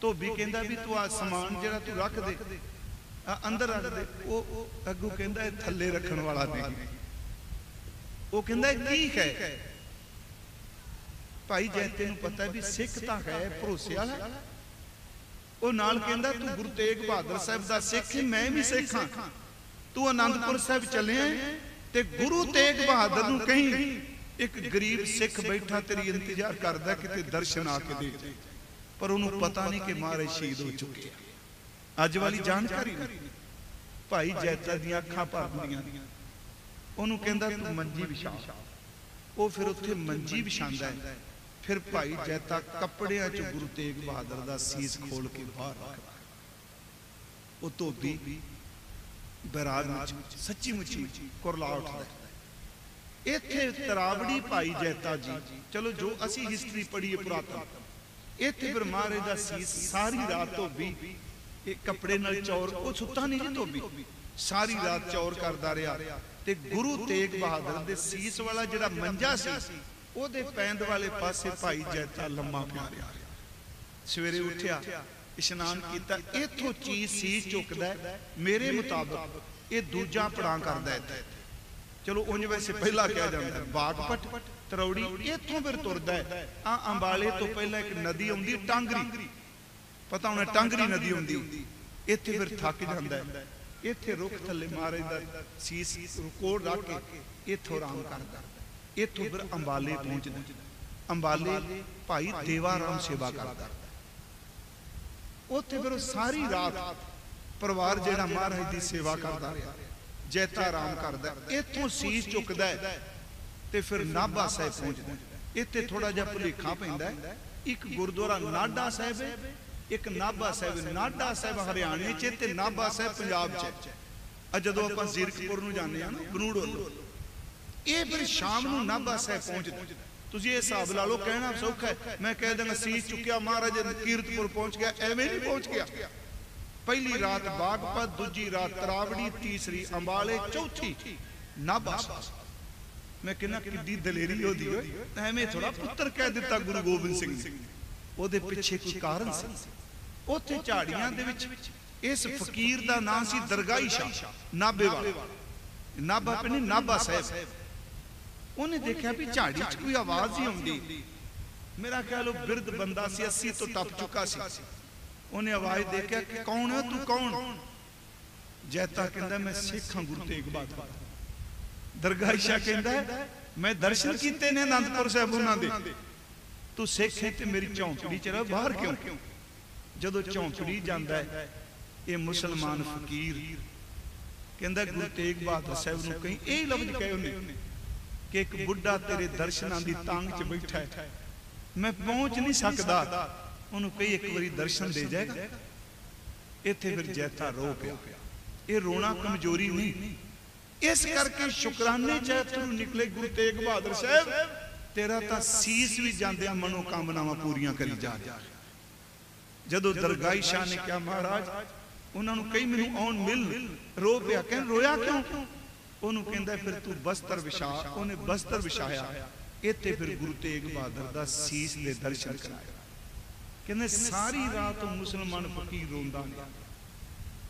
धोबी कहंदा भी तू आ समान जिहड़ा तू रख दे अंदर रख दे। वो अगू कहंदा थल्ले रखण वाला नहीं। वो कहंदा की है, भाई जैते नूं पता भी सिख तां है, भरोसे वाला। वो नाल कहंदा तू गुरु तेग बहादुर साहब दा सिख, मैं भी सिख हां। तू आनंदपुर साहब चले ते गुरु तेग बहादुर नूं कहीं एक गरीब सिख बैठा तेरी इंतजार करदा किते दर्शन आके दे, पर उन्होंने पता नहीं कि महाराज शहीद हो चुके। अज वाली जानकारी भाई जैता दी अखां भर दियां। उन्होंने कहंदा तू मंजी विछा। वो फिर उत्थे मंजी विछांदा है। फिर भाई जैता कपड़ियां च गुरु तेग बहादुर दा सीस खोल के बाहर रखदा। वो धोबी बैराग विच सच्ची मुच्ची कुरला उठदा। इत्थे तरावड़ी भाई जैता जी, चलो जो असी हिस्टरी पढ़ी है पुरातन, इत्थे फिर महाराज दा सीस सारी रात धोबी कपड़े नाल चौर, वो सुता नहीं जी धोबी, सारी रात चौर करता रहा ते गुरु तेग बहादुर दे सीस वाला जिहड़ा मंजा सी ओदे पैंद वाले पासे भाई जैता लम्मा पिया रहा। सवेरे उठिया इशनान किया, इथों चीज सीस चुकदा मेरे मुताबिक ये दूजा पड़ा करदा है। चलो उंज वैसे पहला कहा जाता है बागपट तरौड़ी, इथों फिर तुरदा है आ अंबाले तो पहला एक नदी आउंदी टांगरी, पता होना टांगरी नदी आउंदी, इत्थे फिर थक जांदा है, इत्थे रुख थल्ले महाराज दा सीस कोड़ रख के इथों आराम करदा, इथों फिर अंबाले पहुंचदा। अंबाले भाई देवा राम सेवा करदा, उत्थे फिर सारी रात परिवार जिहड़ा महाराज दी सेवा करदा रहा, जैता आराम करदा, इथों सीस चुकदा है ते फिर नाभा साहिब पहुंचदा। इत्थे थोड़ा जिहा भुलेखा पैंदा है, एक गुरुद्वारा नाडा साहिब है, एक नाभा साहिब। नाडा साहिब हरियाणे च ते नाभा साहिब पंजाब च। जदों आपां जीरकपुर नूं जांदे हां ना बਨੂੜ ਵੱਲੋਂ, ये फिर शाम नूं नाभा साहिब पहुंचदा। तुसीं ये हिसाब ला लो, कहना सौखा है, मैं कह देंगा सीस चुकिया महाराज कीरतपुर पहुंच गया, एवें नहीं पहुंच गया। पहली रात बागपत, दूजी रात तरावड़ी, तीसरी अंबाले, चौथी नाभा। मैं कहना किड्डी दलेरी होदी होए, एवें थोड़ा पुत्र कह दिता गुरु गोबिंद सिंह ने, ओदे पिछे कोई कारण सी। उत्थे झाड़ियां दे विच इस फकीर दा नाम सी दरगाही शाह नाभे वाला, नाभा पे नहीं नाभा साहिब। उन्हें देखा भी झाड़ी च कोई आवाज ही आउंदी। मेरा ख्याल बिरध बंदा सी, 80 तो टप चुका सी। उन्हें आवाज देखा कि कौन है तू, कौन? जैता कहंदा मैं सिख हां गुरु तेग बहादुर। दरगाही शाह कहंदा मैं दर्शन कीते ने आनंदपुर साहिब उन्हां दे, तू सिख है ते मेरी झौंपड़ी च रह, बाहर क्यों? जदों झौंपड़ी जांदा है ये मुसलमान फकीर कहंदा गुरु तेग बहादुर साहिब नूं कहीं यही लफ्ज कहे उन्हें कि एक बुढ़ा तेरे दर्शनां दी तांग च बैठा है, मैं पहुंच नहीं सकदा, उन्होंने कई एक बारी दर्शन दे जाएगा। इत्थे फिर जैता रो पिया। ये रोना कमजोरी नहीं, इस करके शुकराने जैतों निकले गुरु तेग बहादुर साहब, तेरा तां सीस भी जांदे मनोकामनावां पूरियां करी जा रहा। जदों दरगाही शाह ने कहा महाराज उन्होंने कई मैनूं आउण मिल, रो पिया। कहन रोया क्यों? उन्होंने कहंदा फिर तू बस्तर विछा। उन्हें बस्तर विछाया, इत्थे फिर गुरु तेग बहादुर दा सीस दे दर्शन कराए। कहंदे सारी रात मुसलमान फकीर रोंदा रहा,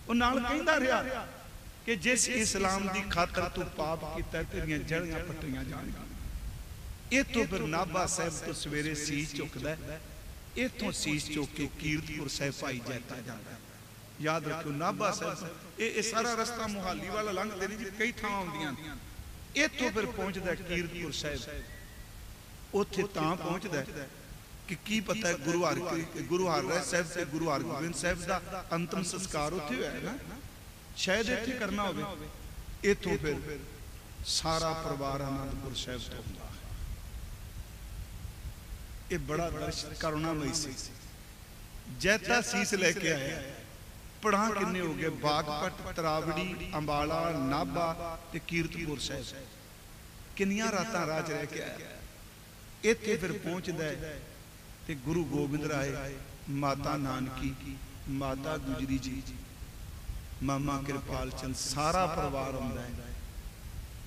वो नाल कहंदा रहा कि जिस इस्लाम दी खातर तू पाप कीता तेरियां जड़ियां पट्टियां जाणगियां। इत्थों फिर नाभा साहिब तो सवेरे सीस चुकदा है, इत्थों सीस चुक के कीरतपुर साहिब भाई जैता जांदा। याद रखियो नाभा साहिब ये सारा रस्ता मोहाली वाला लंघदे नहीं जी, कई थावां आउंदियां। इत्थों फिर पहुंचदा कीरतपुर साहिब। उत्थे तां पहुंचदा कि की पता है गुरु हरराय साहिब से गुरु हरगोबिंद साहिब दा अंतिम संस्कार उत्थे होया है ना, शायद इत्थे करना होवे। इत्थों फिर सारा परिवार आनंदपुर साहिब तो हुंदा। ये बड़ा दर्शन करुणामई सी। जैता सीस लेके आया, पढ़ा किन्ने हो गए? बागपट, तरावड़ी, अंबाला, नाभा ते कीरतपुर साहिब। किन्नियां रातां राह च रह के आया। इत्थे फिर पहुंचदा है ते गुरु गोबिंद राय, माता नानकी, माता गुजरी जी, मामा कृपाल चंद, सारा परिवार आउंदा है।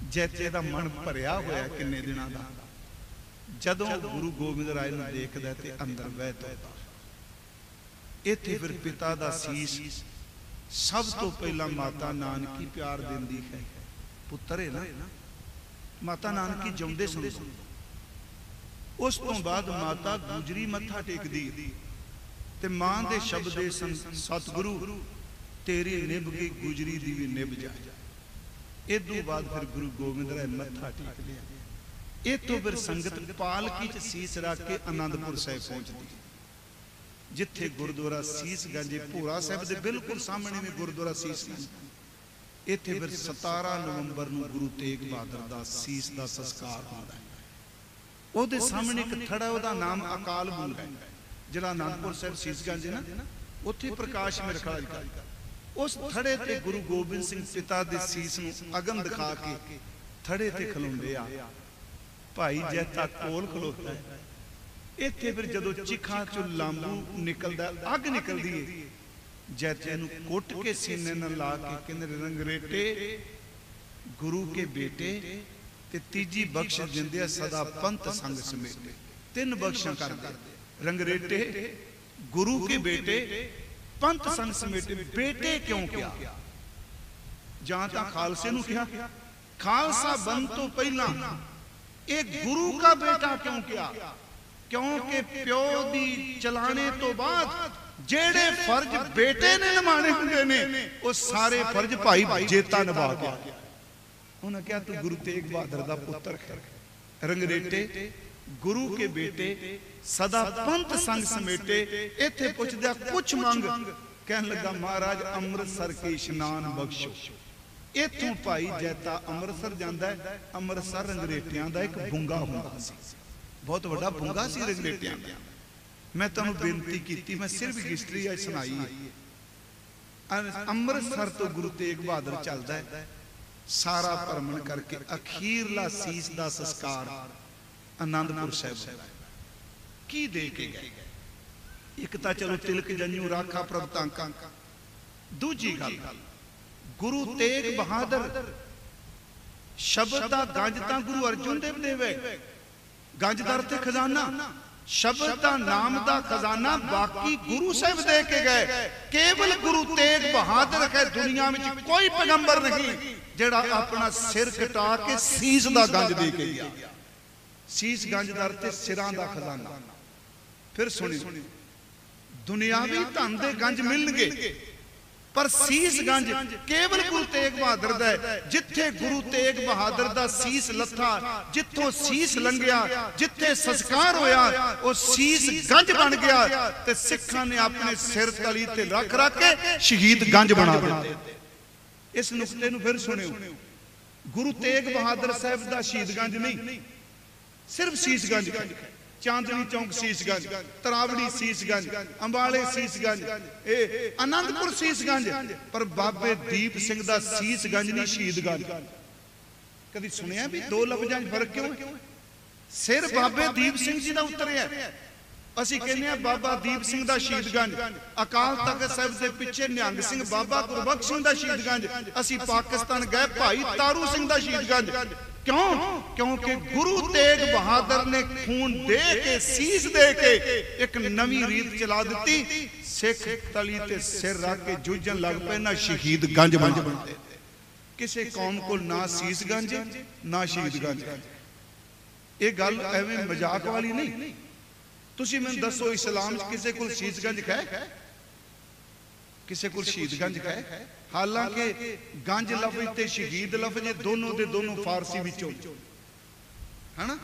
जैते दा मन भरिया होया किन्ने दिनां दा। जदों गुरु गोबिंद राय नूं देखदा ते अंदर बह तुरदा। इत्थे फिर पिता दा सीस सब तो पहला माता नानकी प्यार दिंदी है। पुत्तर है ना, माता नानकी जिउंदे सुणदे। उस तो बाद माता गुजरी मत्था टेकदी ते मां दे शब्द दे सतगुरु तेरी निभ गई गुजरी दी भी निभ जाए। इदों बाद फिर गुरु गोबिंद राय मत्था टेकदे। इत्थों फिर संगत पालकी च सीस रख के आनंदपुर साहिब पहुंचदी, जिथे गुरुद्वारा सीसगंज भोरा साहिब दे बिल्कुल सामने में गुरुद्वारा सीसगंज। इत्थे फिर 17 नवंबर नूं गुरु तेग बहादुर दा सीस दा संस्कार होंदा है। ਉਹਦੇ ਸਾਹਮਣੇ ਇੱਕ ਥੜਾ, ਉਹਦਾ ਨਾਮ ਅਕਾਲ ਮੂਲ ਹੈ, ਜਿਹੜਾ ਆਨੰਦਪੁਰ ਸਾਹਿਬ ਸੀਸਗੰਜ ਹੈ ਨਾ, ਉੱਥੇ ਪ੍ਰਕਾਸ਼ ਮੇਰੇ ਖਿਆਲ ਕਰ उस थड़े ते गुरु गोबिंद सिंह पिता दे सीस नूं अगम दिखा के थड़े ते खलोंदे आ। भाई जैता कोल खलोता है। इत्थे फिर जदों चिखां चों लांबू निकलदा, अग निकलदी है, जैते नूं कुट के सीने न ला के कहंदे रंगरेटे गुरु के बेटे ते तीजी बख्श दिंदे सदा पंथ संग समेटे। तीन बख्शां कर दे रंगरेटे गुरु के बेटे पंथ संग समेटे। बेटे क्यों क्या? जां तां खालसे नूं कहा, खालसा बन तो पहला एक गुरु का बेटा क्यों किया? क्योंकि प्यो दी चलाने तो बाद जेड़े फर्ज बेटे ने निभाने होंगे ने वो सारे फर्ज भाई जेता निभा गया। उन्हें क्या तू गुरु तेग बहादुर दा पुत्र है। रंगरेटे गुरु के बेटे सदा पंथ संग समेटे। इत्थे पुछदा कुछ मंग, कहन लगा महाराज अमृतसर के इशनान बख्शो। इथों भाई जैता अमृतसर जांदा है। अमृतसर रंगरेटियां दा एक बुंगा हुंदा सी, बहुत बड़ा बुंगा सी रंगरेटियां दा। मैं तुहानूं बेनती कीती, मैं सिर्फ हिस्टरी आज सुनाई है। अमृतसर तो गुरु तेग बहादुर चलदा है सारा भ्रमण करके अखीरला सीस दा संस्कार आनंदपुर साहिब की दे के गए। एक तां चलो तिलक जंजू राखा प्रभ तांका, दूजी गल गुरु तेग बहादुर शब्द दा गंज तां गुरु अर्जुन देव देवे। गंज दा अर्थ खजाना, शब्द दा नाम दा खजाना बाकी गुरु साहिब दे के गए। केवल गुरु तेग बहादुर है दुनिया में कोई पैगंबर नहीं जेड़ा अपना सिर कटा के सीस दा गंज दे के गया। सीस गंज दा अर्थ सिरां दा खजाना। फिर सुनियो, दुनियावी धन दे गंज मिलणगे पर सीस गंज केवल गुरु तेग बहादुर दा है। जिथे गुरु तेग बहादुर दा सीस लथा, जिथों सीस लंघिया, जिथे संस्कार होया वो सीस गंज बन गया ते सिखां ने अपने सिर तली ते रख रख के शहीद गंज बना दिते। इस नुक्ते नूं फिर सुनियो, गुरु तेग बहादुर साहिब दा शहीद गंज नहीं, सिर्फ सीस गंज। चांदनी चौक सीसगंज, तरावड़ी सीसगंज, अंबाले सीसगंज, आनंदपुर सीसगंज, पर बाबे दीप सिंह दा सीसगंज नहीं शहीदगंज। कभी सुनिया भी दो लफ्जां फर्क क्यों? सिर बाबे दीप सिंह जी दा उतरिया। ਅਸੀਂ ਕਹਿੰਦੇ ਆ ਬਾਬਾ ਦੀਪ ਸਿੰਘ ਦਾ ਸ਼ਹੀਦਗੰਜ, ਅਕਾਲ ਤਖਤ ਸਾਹਿਬ ਦੇ ਪਿੱਛੇ ਨਿਹੰਗ ਸਿੰਘ ਬਾਬਾ ਗੁਰਬਖਸ਼ ਸਿੰਘ ਦਾ ਸ਼ਹੀਦਗੰਜ। ਅਸੀਂ ਪਾਕਿਸਤਾਨ ਗਏ ਭਾਈ ਤਾਰੂ ਸਿੰਘ ਦਾ ਸ਼ਹੀਦਗੰਜ। क्यों? क्योंकि गुरु तेग बहादुर ने खून दे के सीस दे के एक नवी रीत चला दी। सिख तली ते सिर रख के जूझन लग पे ना शहीद गंज बनते। किसी कौम को ना सीस गंज ना शहीद गंज। ये गल एवें मजाक वाली नहीं। तुसी मैनूं दसो इस्लाम च किसी को सीस गंज है? किसी को शहीद गंज है? हालांकि गंज लफ्ज ते शहीद लफ्ज दोनों दे दोनों फारसी विचों है ना।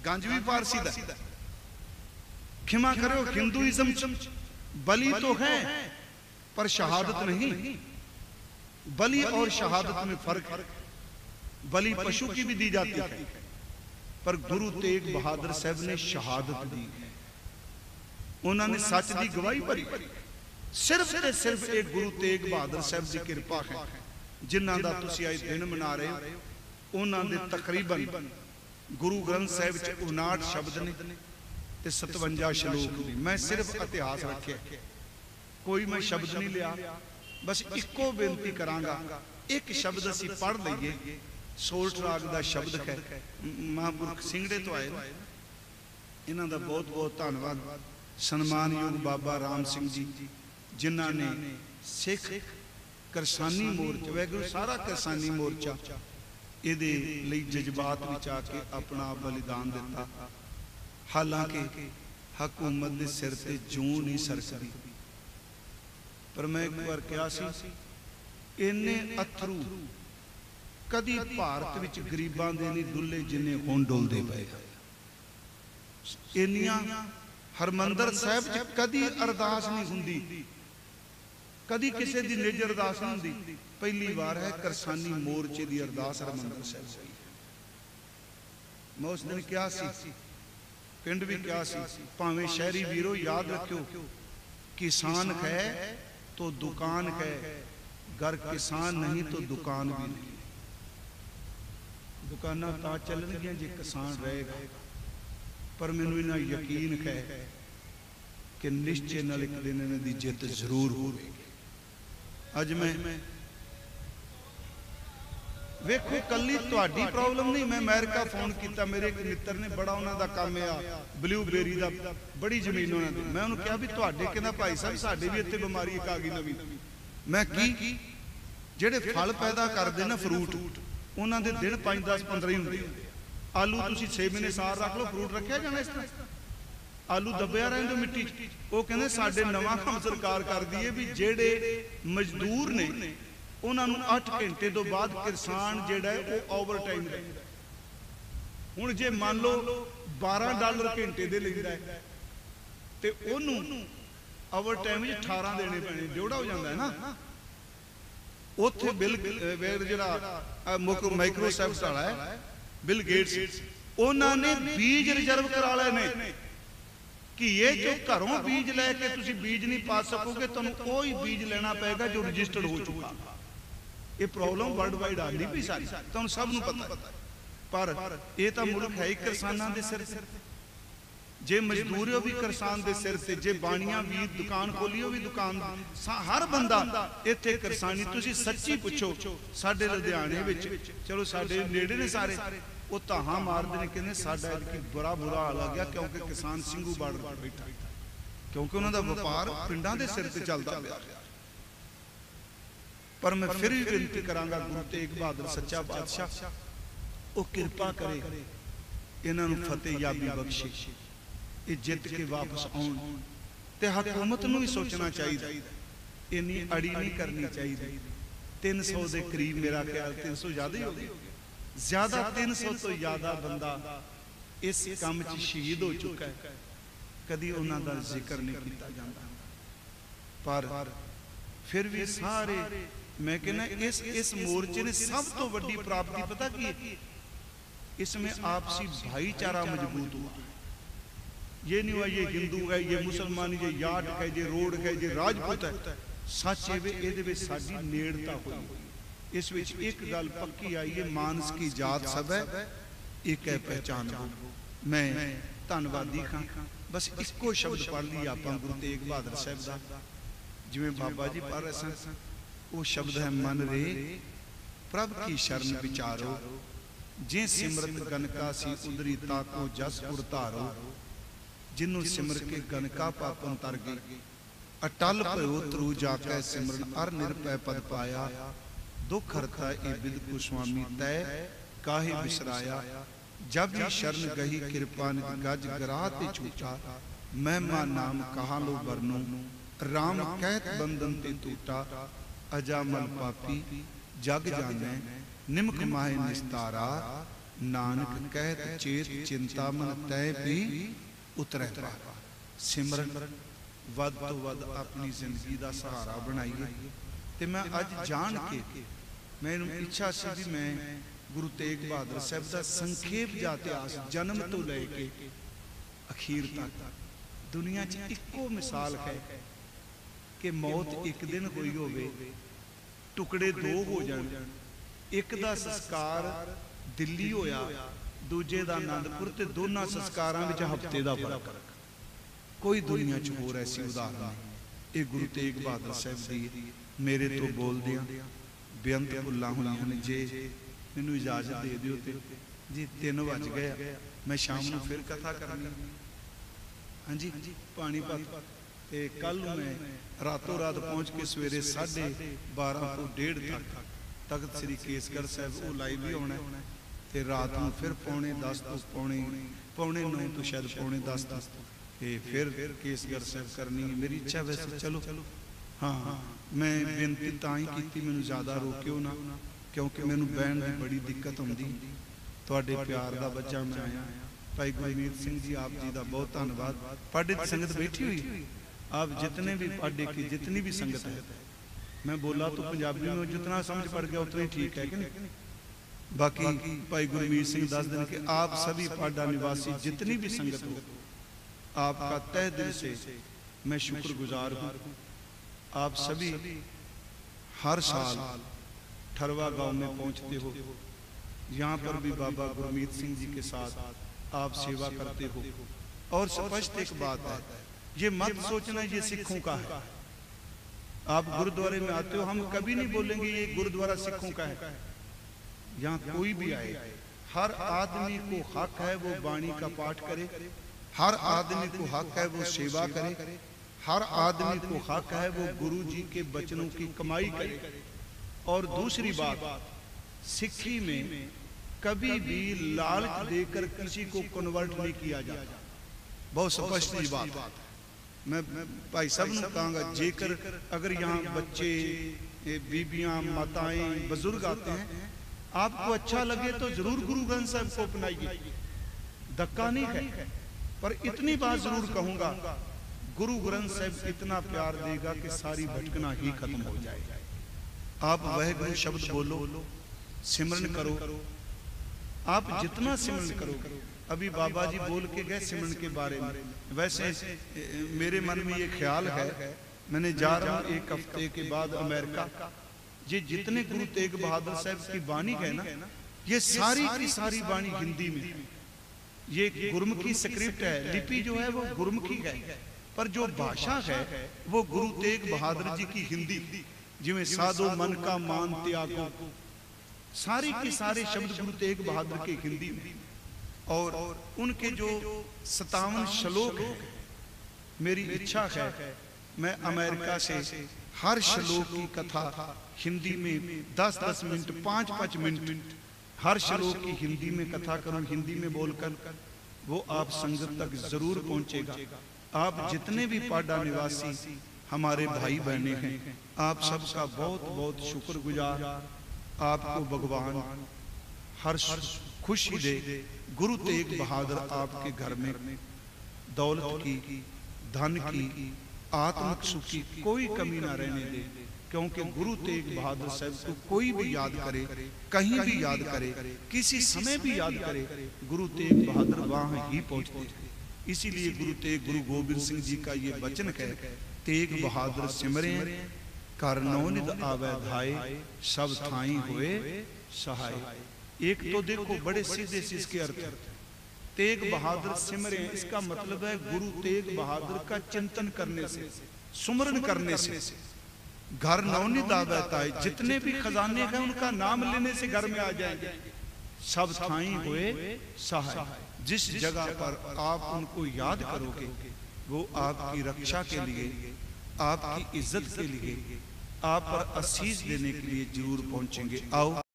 गंज भी फारसी दा। क्षमा करो, हिंदुइज्म बलि तो है पर शहादत नहीं। बलि और शहादत में फर्क है। बलि पशु की भी दी जाती है पर गुरु तेग बहादुर साहब ने शहादत दी है। उन्होंने सच की गवाही भरी। सिर्फ ते सिर्फ एक गुरु तेग बहादुर साहब की कृपा है जिन्हां दा तुसीं अज दिन मना रहे हो। उन्हां दे तकरीबन गुरु ग्रंथ साहिब च 59 शब्द ने ते 57 श्लोक ने। मैं सिर्फ इतिहास रखे, कोई मैं शब्द नहीं लिया। बस इको बेनती करांगा, एक शब्द असीं पढ़ लईए। सोल्ट राग दा शब्द है, महापुरख सिंगड़े तो आए। इन्हां दा बहुत बहुत धन्नवाद। सन्मानयोग बाबा राम सिंह जी जिन्हां ने सिख करसानी मोर्चा, वैगुरू सारा करसानी मोर्चा इहदे लई जज्बात विच आके अपना बलिदान दिता। हालांकि हुकूमत दे सिर ते जूं नहीं सरकदी, पर मैं एक बार कहा सी इन्ने अथरू कदी भारत विच गरीबां दे नहीं डुल्ले जिन्ने हुण डुलदे पए। इन्नियां हरमंदर साहिब च कदी अरदास नहीं हुंदी, कदी किसी की निज अरदास नहीं हुंदी। पहली बार है करसानी मोर्चे की अरदास हरमंदर साहिब हुई। मैं उस दिन क्या सी, पिंड भी क्या सी, भावें शहरी वीरो याद रखियो, किसान है तो दुकान है, घर किसान नहीं तो दुकान भी नहीं। दुकाना तां चलणगियां जे किसान रहेगा, पर मैनूं इन्ना यकीन है कि निश्चय नाल एक दिन इन्हां दी जित जरूर होगी। अज मैं वेखो कली तुहाडी प्रॉब्लम नहीं, मैं अमेरिका फोन किया, मेरे एक मित्र ने बड़ा उन्होंने काम आ ब्लूबेरी का बड़ी जमीन उन्होंने, मैं उन्होंने कहा भी तुहाडे कहना भाई साहब साडे भी इत्थे बीमारी एक आ गई नवी, मैं की जेडे फल पैदा करते ना फ्रूट उन्होंने दिन 5 10 15 ही होंगे, आलू तुसीं 6 महीने साल रख लो फ्रूट रखा जाना इस तरह, आलू दबिया रहंदे मिट्टी। वो कहंदे साडे नवां काम सरकार कर दी है भी जेडे मजदूर ने उन्होंने 8 घंटे तो बाद किसान जिहड़ा है वो ओवर टाइम रहे। हुण जे मान लो $12 घंटे दे लैंदा है ते ओनू ओवर टाइम 18 देने पैने, जोड़ा हो जाता है ना। उत्थे बिल जिहड़ा माइक्रोसॉफ्ट वाला है बिल गेट्स, उन्होंने बीज रिजर्व करा ले ने कि ये जो घरों बीज लैके तुसीं बीज नहीं पा सकोगे, तुहानूं कोई बीज लेना पेगा जो रजिस्टर्ड हो चुका। ये प्रॉब्लम वर्ल्ड वाइड आती भी सारी, तुहानूं सब नूं पता, पर यह तो मुल्क है ही किसानां दे सिर ते, जे मजदूर हो भी किसान दे सिर ते, जे बाणियां भी दुकान खोली हो भी दुकान, हर बंदा इत्थे किसानी। तुसीं सच्ची पुछो साडे लुधियाने विच, चलो साडे नेड़े ने सारे, वो ताहां मारदे ने कहंदे साडा इतनी बुरा हाल आ गया क्योंकि किसान ਸਿੰਘੂ ਬਾਰਡਰ पर बैठा, क्योंकि उन्हों का व्यापार पिंडां दे सिर ते चलदा पिया। पर मैं फिर भी बेनती करांगा गुरु तेग बहादुर सच्चा बादशाह वो कृपा करे इन्हां नूं फतेह याबी बख्शे, ये जित के वापस आउण ते हुकूमत नूं भी सोचना चाहिए, इन्नी अड़ी नहीं करनी चाहिए। 300 के करीब मेरा ख्याल 300 ज्यादा ही हो गया, ज्यादा 300 तो ज्यादा बंदा इस काम च शहीद हो चुका है, कदी उन्हों का जिक्र नहीं किया जाता। पर फिर भी सारे मैं कहना इस मोर्चे ने सब तो बड़ी प्राप्ति पता की, इसमें आपसी भाईचारा मजबूत हुआ। ये नहीं हुआ ये हिंदू है ये मुसलमान ये याट है ये रोड है ये राजपूत है, सच ये साडी नेड़ता हुई। इस विच एक गल पक्की आई है, मानस की जात सब है एक है पहचान हो। मैं धन्नवादी हाँ, बस इको शब्द पढ़ लिया आप गुरु तेग बहादुर साहब का, जिवें बाबा जी पढ़ रहे सन, वो शब्द है मन रे प्रभ की शरण विचारो, जे सिमरत गनका सी उदरी ताको जस उड़तारो, जिन्हों सिमर के गनका पापन तर गई, अटल भयो त्रु जाकै सिमरन अर निरपै पद पाया, दुख हरता ए बिद को स्वामी तय काहे बिसराया, जब ही शरण गही कृपा निधि गज गराते छूटा, महिमा नाम कहा लो बरनो, राम कहत बंधन ते टूटा, अजामल पापी जग जाने निमक माहे निस्तारा, नानक कहत चेत चिंता मन तय भी उतरै पारा। सिमरन वध तो वध अपनी जिंदगी का सहारा बनाइए। तो मैं अज जान के मैनू इच्छा सी भी मैं गुरु तेग बहादुर साहब का संखेप जा इतिहास जन्म तो लेके अखीर तक दुनिया च इको मिसाल है कि मौत एक दिन हुई होवे, टुकड़े दो हो जाए, एक दा संस्कार दिल्ली होया दूजे दा आनंदपुर, ते दोनों संस्कारां विच हफ्ते दा फर्क। कोई दुनिया च होर ऐसी उदाहरण नहीं। ये गुरु तेग बहादुर साहब दी मेरे तो बोलदियां बेअंत भुल्लां होईयां ने। जे मैनूं इजाजत दे दिओ ते जी 3 बज गए, मैं शाम को फिर कथा करनी। हाँ जी पानीपत, ते कल मैं रातों रात पहुँच के सवेरे 12:30 तो 1:30 तख्त श्री केसगढ़ साहब वो लाइव भी होना, ते रात को फिर 9:45 तो पौने 9 तो शायद 9:45 तक फिर केसगढ़ साहब करनी। मेरी इच्छा वैसे चलो हाँ मैं बेनती तां ही की, मैनू ज़्यादा रोक्यो ना, क्योंकि मैनू बहन की बड़ी दिक्कत आती। तुहाडे प्यार का बच्चा मैं आया। भाई गुरमीत सिंह जी आप जी का बहुत धन्यवाद। पाडे की संगत बैठी हुई, आप जितने भी पाडे की जितनी भी संगत है, मैं बोला तो पंजाबी में जितना समझ पड़ गया उतना ही ठीक है कि नहीं। बाकी भाई गुरमीत सिंह दस दिन कि आप सभी पाडा निवासी जितनी भी संगत हो, आपका तहे दिल से मैं शुक्रगुजार हूँ। आप सभी हर साल ठरवा गांव में पहुंचते हो, यहाँ पर भी बाबा गुरमीत सिंह जी के साथ आप सेवा करते हो। और स्पष्ट एक बात है, ये मत सोचना ये सिखों का है, आप गुरुद्वारे में आते हो, हम कभी नहीं बोलेंगे ये गुरुद्वारा सिखों का है। यहाँ कोई भी आए, हर आदमी को हक है वो वाणी का पाठ करे, हर आदमी को हक है वो सेवा करे, हर आदमी को हक है वो गुरु जी के वचनों की कमाई करे। और दूसरी बात, सिक्खी में कभी भी लालच देकर किसी को कन्वर्ट नहीं किया जाता। बहुत स्पष्ट ही बात मैं भाई सब ने कहूँगा, जेकर अगर यहाँ बच्चे, बीबियां, माताएं, बुजुर्ग आते हैं, आपको अच्छा लगे तो जरूर गुरु ग्रंथ साहब को अपनाइए, धक्का नहीं है। पर इतनी बात जरूर कहूंगा, गुरु ग्रंथ साहब इतना प्यार देगा कि सारी भटकना ही खत्म हो जाएगा। आप वह गुरु शब्द बोलो, सिमरन करो, आप जितना सिमरन करो। अभी बाबा जी बोल के गए सिमरन के बारे में, वैसे मेरे मन में ये ख्याल है, मैंने जा रहा हूँ एक हफ्ते के बाद अमेरिका। ये जितने गुरु तेग बहादुर साहब की वाणी है ना, ये सारी की सारी वाणी हिंदी में, ये गुरुमुखी स्क्रिप्ट है, लिपि जो है वो गुरुमुखी है, पर जो भाषा है वो गुरु तेग बहादुर जी की हिंदी, जिमें साधो मन का मान त्यागो, सारे के सारे शब्द गुरु तेग बहादुर के हिंदी में। और उनके जो 57 श्लोक हैं, मेरी इच्छा है मैं अमेरिका से हर श्लोक की कथा हिंदी में 10-10 मिनट, 5-5 मिनट हर श्लोक की हिंदी में कथा करूं, हिंदी में बोलकर वो आप संगत तक जरूर पहुंचेगा। आप जितने भी पाडा निवासी हमारे भाई बहने हैं, आप सबका बहुत बहुत शुक्रगुजार। आपको भगवान हर खुशी दे। गुरु तेग बहादुर आपके घर में दौलत की, धन की, आत्मिक सुख की कोई कमी ना रहने दे, क्योंकि गुरु तेग बहादुर साहब को कोई भी याद करे, कहीं भी याद करे, किसी समय भी याद करे, गुरु तेग बहादुर वहां ही पहुंचते। इसीलिए गुरु गोबिंद सिंह जी का ये वचन है, तेग बहादुर सिमरे कर नौनिध आवे धाय, सब थाई हुए सहाय। एक तो देखो बड़े सीधे से इसके अर्थ, तेग बहादुर सिमरे, इसका मतलब है गुरु तेग बहादुर का चिंतन करने से, सुमरन करने से घर नवनिध आवेता है। जितने भी खजाने हैं उनका नाम लेने से घर में आ जाएंगे। सब थाई हुए सहाय, जिस जगह पर आप उनको याद करोगे वो आपकी रक्षा के लिए, आपकी इज्जत के लिए, आप पर आशीष देने के लिए जरूर पहुंचेंगे। आओ